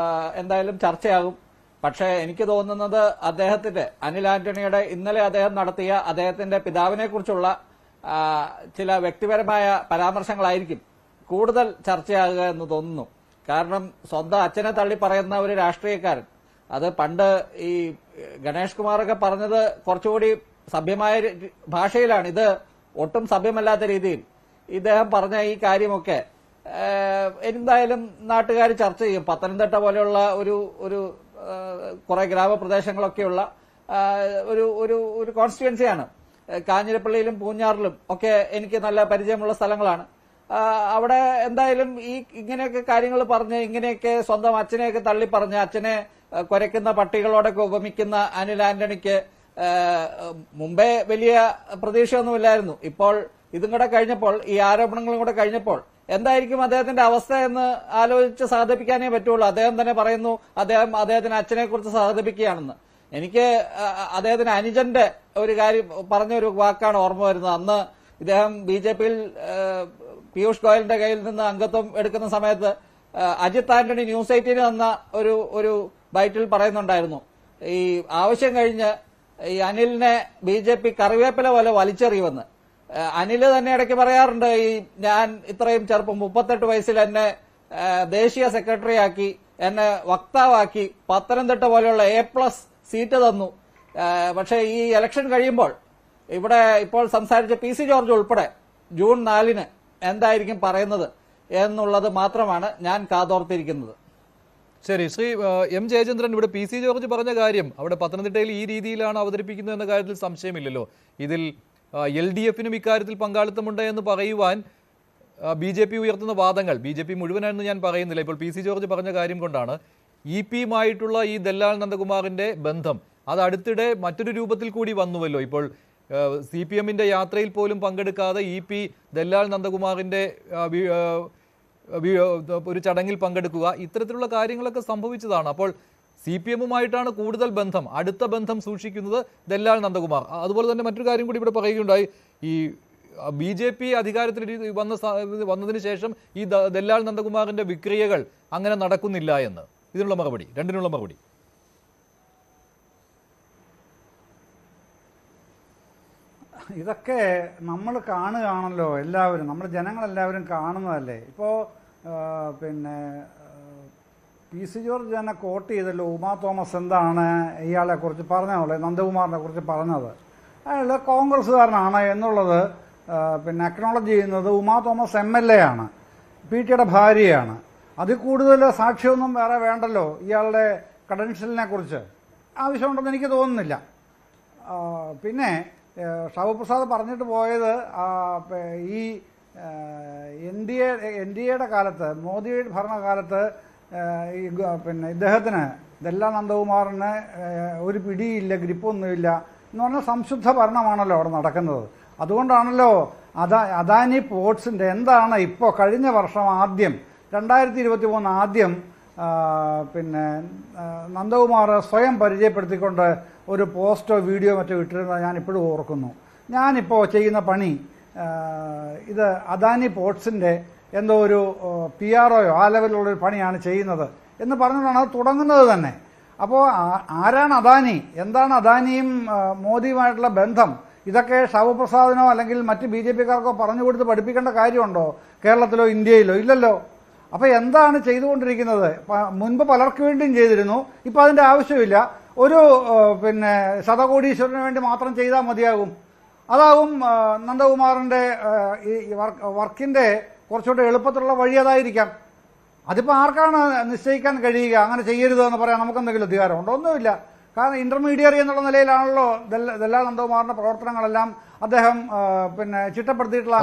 എന്തായാലും ചർച്ചയാകും. പക്ഷേ എനിക്ക് തോന്നുന്നത് അദ്ദേഹത്തിന്റെ അനിൽ ആന്റണിയുടെ ഇന്നലെ അദ്ദേഹം നടത്തിയ അദ്ദേഹത്തിന്റെ പിതാവിനെ കുറിച്ചുള്ള ചില വ്യക്തിപരമായ പരാമർശങ്ങളായിരിക്കും കൂടുതൽ ചർച്ചയാകുക എന്ന് തോന്നുന്നു. കാരണം സ്വന്തം അച്ഛനെ തള്ളി പറയുന്ന ഒരു രാഷ്ട്രീയക്കാരൻ, അത് പണ്ട് ഈ ഗണേഷ് കുമാറൊക്കെ പറഞ്ഞത് കുറച്ചുകൂടി സഭ്യമായ ഭാഷയിലാണ്. ഇത് ഒട്ടും സഭ്യമല്ലാത്ത രീതിയിൽ ഇദ്ദേഹം പറഞ്ഞ ഈ കാര്യമൊക്കെ എന്തായാലും നാട്ടുകാർ ചർച്ച ചെയ്യും. പത്തനംതിട്ട പോലെയുള്ള ഒരു കുറെ ഗ്രാമപ്രദേശങ്ങളൊക്കെയുള്ള ഒരു കോൺസ്റ്റിറ്റ്യുവൻസിയാണ്. കാഞ്ഞിരപ്പള്ളിയിലും പൂഞ്ഞാറിലും ഒക്കെ എനിക്ക് നല്ല പരിചയമുള്ള സ്ഥലങ്ങളാണ്. അവിടെ എന്തായാലും ഇങ്ങനെയൊക്കെ കാര്യങ്ങൾ പറഞ്ഞ് ഇങ്ങനെയൊക്കെ സ്വന്തം അച്ഛനെയൊക്കെ തള്ളി പറഞ്ഞ് അച്ഛനെ കുരയ്ക്കുന്ന പട്ടികളോടൊക്കെ ഉപമിക്കുന്ന അനിൽ ആന്റണിക്ക് മുമ്പേ വലിയ പ്രതീക്ഷയൊന്നുമില്ലായിരുന്നു. ഇപ്പോൾ ഇതും കൂടെ കഴിഞ്ഞപ്പോൾ, ഈ ആരോപണങ്ങളും കൂടെ കഴിഞ്ഞപ്പോൾ എന്തായിരിക്കും അദ്ദേഹത്തിന്റെ അവസ്ഥ എന്ന് ആലോചിച്ച് സഹതപിക്കാനേ പറ്റുള്ളൂ. അദ്ദേഹം തന്നെ പറയുന്നു അദ്ദേഹത്തിന് അച്ഛനെ കുറിച്ച് സഹതപിക്കുകയാണെന്ന്. എനിക്ക് അദ്ദേഹത്തിന് അനുജന്റെ ഒരു കാര്യം പറഞ്ഞൊരു വാക്കാണ് ഓർമ്മ വരുന്നത്. അന്ന് ഇദ്ദേഹം BJP-യിൽ പീയൂഷ് ഗോയലിന്റെ കയ്യിൽ നിന്ന് അംഗത്വം എടുക്കുന്ന സമയത്ത് അജിത് ആന്റണി News 18 തന്ന ഒരു ബൈറ്റിൽ പറയുന്നുണ്ടായിരുന്നു, ഈ ആവശ്യം കഴിഞ്ഞ് ഈ അനിലിനെ BJP കറിവേപ്പില പോലെ വലിച്ചെറിയുമെന്ന്. അനില് തന്നെ ഇടയ്ക്ക് പറയാറുണ്ട്, ഈ ഞാൻ ഇത്രയും ചെറുപ്പം 38 വയസ്സിൽ എന്നെ ദേശീയ സെക്രട്ടറി ആക്കി, എന്നെ വക്താവാക്കി, പത്തനംതിട്ട പോലെയുള്ള A+ സീറ്റ് തന്നു. പക്ഷേ ഈ ഇലക്ഷൻ കഴിയുമ്പോൾ ഇവിടെ ഇപ്പോൾ സംസാരിച്ച PC ജോർജ് ഉൾപ്പെടെ ജൂൺ 4-ന് എന്തായിരിക്കും പറയുന്നത് എന്നുള്ളത് മാത്രമാണ് ഞാൻ കാതോർത്തിരിക്കുന്നത്. ശരി, ശ്രീ M ജയചന്ദ്രൻ, ഇവിടെ PC ജോർജ് പറഞ്ഞ കാര്യം അവിടെ പത്തനംതിട്ടയിൽ ഈ രീതിയിലാണ് അവതരിപ്പിക്കുന്നത് എന്ന കാര്യത്തിൽ സംശയമില്ലല്ലോ. ഇതിൽ LDF-നും ഇക്കാര്യത്തിൽ പങ്കാളിത്തമുണ്ട് എന്ന് പറയുവാൻ BJP ഉയർത്തുന്ന വാദങ്ങൾ, BJP മുഴുവനാണെന്ന് ഞാൻ പറയുന്നില്ല, ഇപ്പോൾ PC ജോർജ് പറഞ്ഞ കാര്യം കൊണ്ടാണ്. EP-യുമായിട്ടുള്ള ഈ ദല്ലാൽ നന്ദകുമാറിന്റെ ബന്ധം അത് അടുത്തിടെ മറ്റൊരു രൂപത്തിൽ കൂടി വന്നുവല്ലോ. ഇപ്പോൾ CPM-ന്റെ യാത്രയിൽ പോലും പങ്കെടുക്കാതെ EP ദല്ലാൽ നന്ദകുമാറിന്റെ ഒരു ചടങ്ങിൽ പങ്കെടുക്കുക, ഇത്തരത്തിലുള്ള കാര്യങ്ങളൊക്കെ സംഭവിച്ചതാണ്. അപ്പോൾ CPM-ഉമായിട്ടാണ് കൂടുതൽ ബന്ധം, അടുത്ത ബന്ധം സൂക്ഷിക്കുന്നത് ദല്ലാൽ നന്ദകുമാർ. അതുപോലെ തന്നെ മറ്റൊരു കാര്യം കൂടി ഇവിടെ പറയുകയുണ്ടായി, ഈ BJP അധികാരത്തിൽ വന്നതിന് ശേഷം ഈ ദല്ലാൽ നന്ദകുമാറിന്റെ വിക്രിയകൾ അങ്ങനെ നടക്കുന്നില്ല എന്ന്. ഇതിനുള്ള മറുപടി, രണ്ടിനുള്ള മറുപടി. ഇതൊക്കെ നമ്മൾ കാണുകയാണല്ലോ, എല്ലാവരും, നമ്മുടെ ജനങ്ങളെല്ലാവരും കാണുന്നതല്ലേ. ഇപ്പോൾ പിന്നെ PC ജോർജ് തന്നെ കോട്ട് ചെയ്തല്ലോ ഉമാ തോമസ് എന്താണ് ഇയാളെക്കുറിച്ച് പറഞ്ഞതുള്ളത്, നന്ദകുമാറിനെ കുറിച്ച് പറഞ്ഞത്. അയാൾ കോൺഗ്രസ്സുകാരനാണ് എന്നുള്ളത് പിന്നെ അക്നോളജ് ചെയ്യുന്നത് ഉമാ തോമസ് MLA ആണ്, PT-യുടെ ഭാര്യയാണ്. അതിൽ കൂടുതൽ സാക്ഷ്യമൊന്നും വേറെ വേണ്ടല്ലോ ഇയാളുടെ ക്രെഡൻഷ്യലിനെ കുറിച്ച്. ആവശ്യമുണ്ടെന്ന് എനിക്ക് തോന്നുന്നില്ല. പിന്നെ ഷാബു പ്രസാദ് പറഞ്ഞിട്ട് പോയത് ഈ NDA-യുടെ കാലത്ത്, മോദിയുടെ ഭരണകാലത്ത് പിന്നെ ഇദ്ദേഹത്തിന് ദല്ലാൽ നന്ദകുമാറിന് ഒരു പിടിയില്ല, ഗ്രിപ്പൊന്നുമില്ല എന്ന് പറഞ്ഞാൽ സംശുദ്ധ ഭരണമാണല്ലോ അവിടെ നടക്കുന്നത്. അതുകൊണ്ടാണല്ലോ അദാനി പോർട്സിൻ്റെ എന്താണ് ഇപ്പോൾ കഴിഞ്ഞ വർഷം ആദ്യം 2023 ആദ്യം പിന്നെ നന്ദകുമാർ സ്വയം പരിചയപ്പെടുത്തിക്കൊണ്ട് ഒരു പോസ്റ്റോ വീഡിയോ മറ്റോ ഇട്ടിരുന്നത് ഞാനിപ്പോഴും ഓർക്കുന്നു. ഞാനിപ്പോൾ ചെയ്യുന്ന പണി ഇത് അദാനി പോർട്സിൻ്റെ എന്തോ ഒരു PROയോ ആ ലെവലിലുള്ളൊരു പണിയാണ് ചെയ്യുന്നത് എന്ന് പറഞ്ഞുകൊണ്ടാണ് അത് തുടങ്ങുന്നത് തന്നെ. അപ്പോൾ ആരാണ് അദാനി, എന്താണ് അദാനിയും മോദിയുമായിട്ടുള്ള ബന്ധം, ഇതൊക്കെ ഷാബു പ്രസാദിനോ അല്ലെങ്കിൽ മറ്റ് BJP-കാർക്കോ പറഞ്ഞു കൊടുത്ത് പഠിപ്പിക്കേണ്ട കാര്യമുണ്ടോ കേരളത്തിലോ ഇന്ത്യയിലോ? ഇല്ലല്ലോ. അപ്പോൾ എന്താണ് ചെയ്തുകൊണ്ടിരിക്കുന്നത്? മുൻപ് പലർക്ക് വേണ്ടിയും ചെയ്തിരുന്നു, ഇപ്പോൾ അതിൻ്റെ ആവശ്യമില്ല. ഒരു പിന്നെ ശതകോടീശ്വരന് വേണ്ടി മാത്രം ചെയ്താൽ മതിയാകും. അതാകും നന്ദകുമാറിൻ്റെ ഈ വർക്കിൻ്റെ കുറച്ചുകൂടെ എളുപ്പത്തിലുള്ള വഴി അതായിരിക്കാം. അതിപ്പോൾ ആർക്കാണ് നിശ്ചയിക്കാൻ കഴിയുക? അങ്ങനെ ചെയ്യരുത് എന്ന് പറയാൻ നമുക്കെന്തെങ്കിലും അധികാരമുണ്ടോ? ഒന്നുമില്ല. കാരണം ഇന്റർമീഡിയറി എന്നുള്ള നിലയിലാണല്ലോ ദല്ലാൽ നന്ദകുമാറിന്റെ പ്രവർത്തനങ്ങളെല്ലാം അദ്ദേഹം പിന്നെ ചിട്ടപ്പെടുത്തിയിട്ടുള്ള.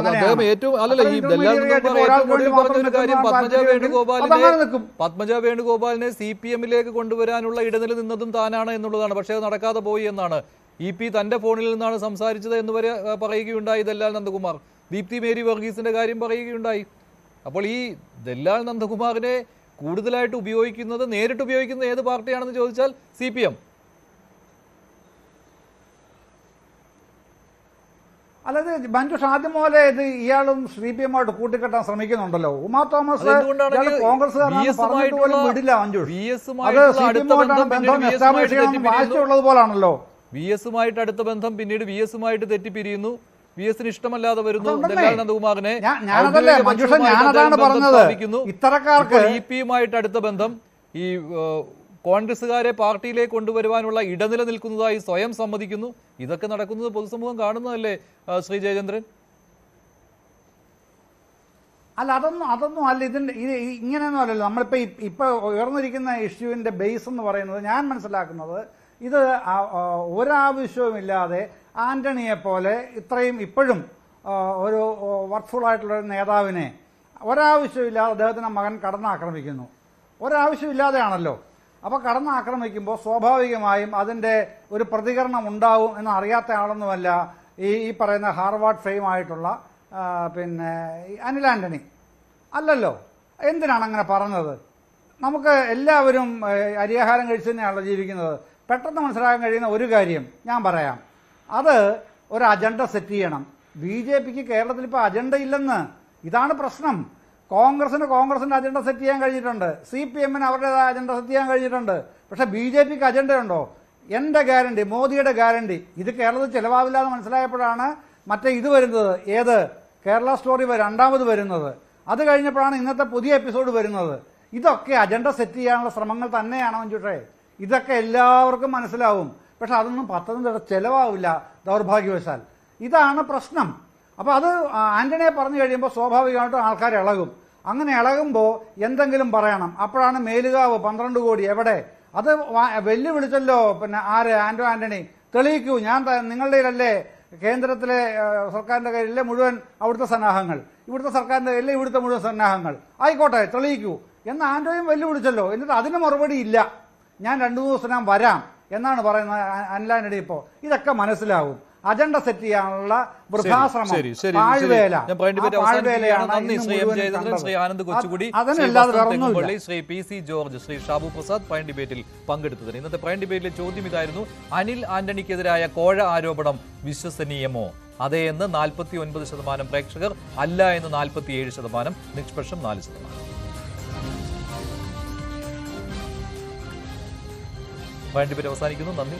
പത്മജ വേണുഗോപാലിനെ CPM-ലേക്ക് കൊണ്ടുവരാനുള്ള ഇടനില നിന്നതും താനാണ് എന്നുള്ളതാണ്. പക്ഷേ അത് നടക്കാതെ പോയി എന്നാണ് EP തന്റെ ഫോണിൽ നിന്നാണ് സംസാരിച്ചത് എന്ന് വരെ പറയുകയുണ്ടായി ദല്ലാൽ നന്ദകുമാർ. ദീപ്തി മേരി വർഗീസിന്റെ കാര്യം പറയുകയുണ്ടായി. അപ്പോൾ ഈ ദല്ലാൽ നന്ദകുമാറിനെ കൂടുതലായിട്ട് ഉപയോഗിക്കുന്നത്, നേരിട്ട് ഉപയോഗിക്കുന്നത് ഏത് പാർട്ടിയാണെന്ന് ചോദിച്ചാൽ CPM. അല്ലാതെ മഞ്ജുഷ് ആദ്യം പോലെ ഇത് ഇയാളും CPM-ആയിട്ട് കൂട്ടിക്കെട്ടാൻ ശ്രമിക്കുന്നുണ്ടല്ലോ. ഉമാ തോമസ് കോൺഗ്രസ്സുകാരനാണെന്ന് പോലും വിടില്ല മഞ്ജുഷ്. അത് CPM-ആയിട്ടാണ് ബന്ധം എസ്റ്റാബ്ലിഷ് ചെയ്യണമെന്ന് വാശിയുള്ളത് പോലാണല്ലോ. VS-ഉമായിട്ട് അടുത്ത ബന്ധം പിന്നീട് VS-ഉമായിട്ട് തെറ്റിപ്പിരിയുന്നു. VS-ന് ഇഷ്ടമല്ലാതെ വരുന്നു ദല്ലാൽ നന്ദകുമാറിനെ. ഞാനതാണ് പറഞ്ഞത്, ഇത്തരക്കാർക്ക് EP-യുമായിട്ട് അടുത്ത ബന്ധം ഈ കോൺഗ്രസ്സുകാരെ പാർട്ടിയിലേക്ക് കൊണ്ടുവരുവാനുള്ള ഇടനില നിൽക്കുന്നതായി സ്വയം സമ്മതിക്കുന്നു. ഇതൊക്കെ നടക്കുന്നത് പൊതുസമൂഹം കാണുന്നതല്ലേ ശ്രീ ജയചന്ദ്രൻ? അല്ല, അതൊന്നും അല്ല. ഇങ്ങനെയൊന്നും അല്ലല്ലോ. ഇപ്പൊ ഉയർന്നിരിക്കുന്ന ഇഷ്യൂവിന്റെ ബേസ് എന്ന് പറയുന്നത്, ഞാൻ മനസ്സിലാക്കുന്നത്, ഇത് ഒരാവശ്യവുമില്ലാതെ ആന്റണിയെ പോലെ ഇത്രയും ഇപ്പോഴും ഒരു വർക്ക്ഫുൾ ആയിട്ടുള്ള ഒരു നേതാവിനെ ഒരാവശ്യമില്ലാതെ അദ്ദേഹത്തിന്റെ മകൻ കടന്നാക്രമിക്കുന്നു. ഒരാവശ്യമില്ലാതെയാണല്ലോ. അപ്പോൾ കടന്നാക്രമിക്കുമ്പോൾ സ്വാഭാവികമായും അതിൻ്റെ ഒരു പ്രതികരണം ഉണ്ടാവും എന്ന് അറിയാത്ത ആളൊന്നുമല്ല ഈ പറയുന്ന ഹാർവാർഡ് ഫെയിം ആയിട്ടുള്ള പിന്നെ അനിൽ ആന്റണി അല്ലല്ലോ. എന്തിനാണ് അങ്ങനെ പറഞ്ഞത്? നമുക്ക് എല്ലാവരും അരിയാഹാരം കഴിച്ച് തന്നെയാണല്ലോ ജീവിക്കുന്നത്. പെട്ടെന്ന് മനസ്സിലാക്കാൻ കഴിയുന്ന ഒരു കാര്യം ഞാൻ പറയാം. അത് ഒരു അജണ്ട സെറ്റ് ചെയ്യണം. BJP-ക്ക് കേരളത്തിൽ ഇപ്പോൾ അജണ്ട ഇല്ലെന്ന്. ഇതാണ് പ്രശ്നം. കോൺഗ്രസിന്റെ അജണ്ട സെറ്റ് ചെയ്യാൻ കഴിഞ്ഞിട്ടുണ്ട്, CPM-ന് അവരുടേതായ അജണ്ട സെറ്റ് ചെയ്യാൻ കഴിഞ്ഞിട്ടുണ്ട്. പക്ഷേ BJP-ക്ക് അജണ്ടയുണ്ടോ? എൻ്റെ ഗ്യാരണ്ടി, മോദിയുടെ ഗ്യാരണ്ടി, ഇത് കേരളത്തിൽ ചിലവാവില്ലാതെ മനസ്സിലായപ്പോഴാണ് മറ്റേ ഇത് വരുന്നത്. ഏത് കേരള സ്റ്റോറി രണ്ടാമത് വരുന്നത്. അത് കഴിഞ്ഞപ്പോഴാണ് ഇന്നത്തെ പുതിയ എപ്പിസോഡ് വരുന്നത്. ഇതൊക്കെ അജണ്ട സെറ്റ് ചെയ്യാനുള്ള ശ്രമങ്ങൾ തന്നെയാണ് മഞ്ജുഷേ. ഇതൊക്കെ എല്ലാവർക്കും മനസ്സിലാവും. പക്ഷെ അതൊന്നും പത്തനംതിട്ട ചിലവാവില്ല ദൗർഭാഗ്യവശാൽ. ഇതാണ് പ്രശ്നം. അപ്പോൾ അത് ആന്റണിയെ പറഞ്ഞു കഴിയുമ്പോൾ സ്വാഭാവികമായിട്ടും ആൾക്കാർ ഇളകും. അങ്ങനെ ഇളകുമ്പോൾ എന്തെങ്കിലും പറയണം. അപ്പോഴാണ് മേലുകാവ് 12 കോടി എവിടെ? അത് വെല്ലുവിളിച്ചല്ലോ പിന്നെ ആന്റണി. തെളിയിക്കൂ, ഞാൻ നിങ്ങളുടെയിലല്ലേ കേന്ദ്രത്തിലെ സർക്കാരിൻ്റെ കയ്യിലെ മുഴുവൻ അവിടുത്തെ സന്നാഹങ്ങൾ, ഇവിടുത്തെ സർക്കാരിൻ്റെ കയ്യിലെ ഇവിടുത്തെ മുഴുവൻ സന്നാഹങ്ങൾ, ആയിക്കോട്ടെ തെളിയിക്കൂ എന്ന് ആന്റണിയും വെല്ലുവിളിച്ചല്ലോ. എന്നിട്ട് അതിന് മറുപടി ഇല്ല. ഞാൻ 2-3 ദിവസം വരാം എന്നാണ് പറയുന്നത് അനിൽ ആന്റണി. ഇപ്പോൾ ഇതൊക്കെ മനസ്സിലാവും. അജണ്ട സെറ്റ് ചെയ്യാനുള്ള വൃഥാശ്രമം, ശരി, ശരി, പാഴ്വേല, ഞാൻ പോയിന്റ് ആ ഡിബേറ്റ് അവസാനിപ്പിക്കുകയാണ്. പാഴ്വേലയാണ് നന്ദി ഇന്ന് ശ്രീ എം മുഴുവനും ജയചന്ദ്രൻ, കണ്ടത്. ശ്രീ ആനന്ദ് കൊച്ചുകുടി, ശ്രീ അതിനല്ലാതെ വസന്ത് വേറെ ഒന്നുമില്ല. Thengumpally, Shri PC George, Shri Shabu Prasad point ഡിബേറ്റിൽ പങ്കെടുത്തതിന്. ഇന്നത്തെ പോയിന്റ് ഡിബേറ്റിലെ ചോദ്യം ഇതായിരുന്നു: അനിൽ ആന്റണിക്കെതിരായ കോഴ ആരോപണം വിശ്വസനീയമോ? അതേ എന്ന് 49% പ്രേക്ഷകർ, അല്ല എന്ന് 47%, നിഷ്പക്ഷം 4%. പോയിന്റ് ഡിബേറ്റ് അവസാനിക്കുന്നു. നന്ദി.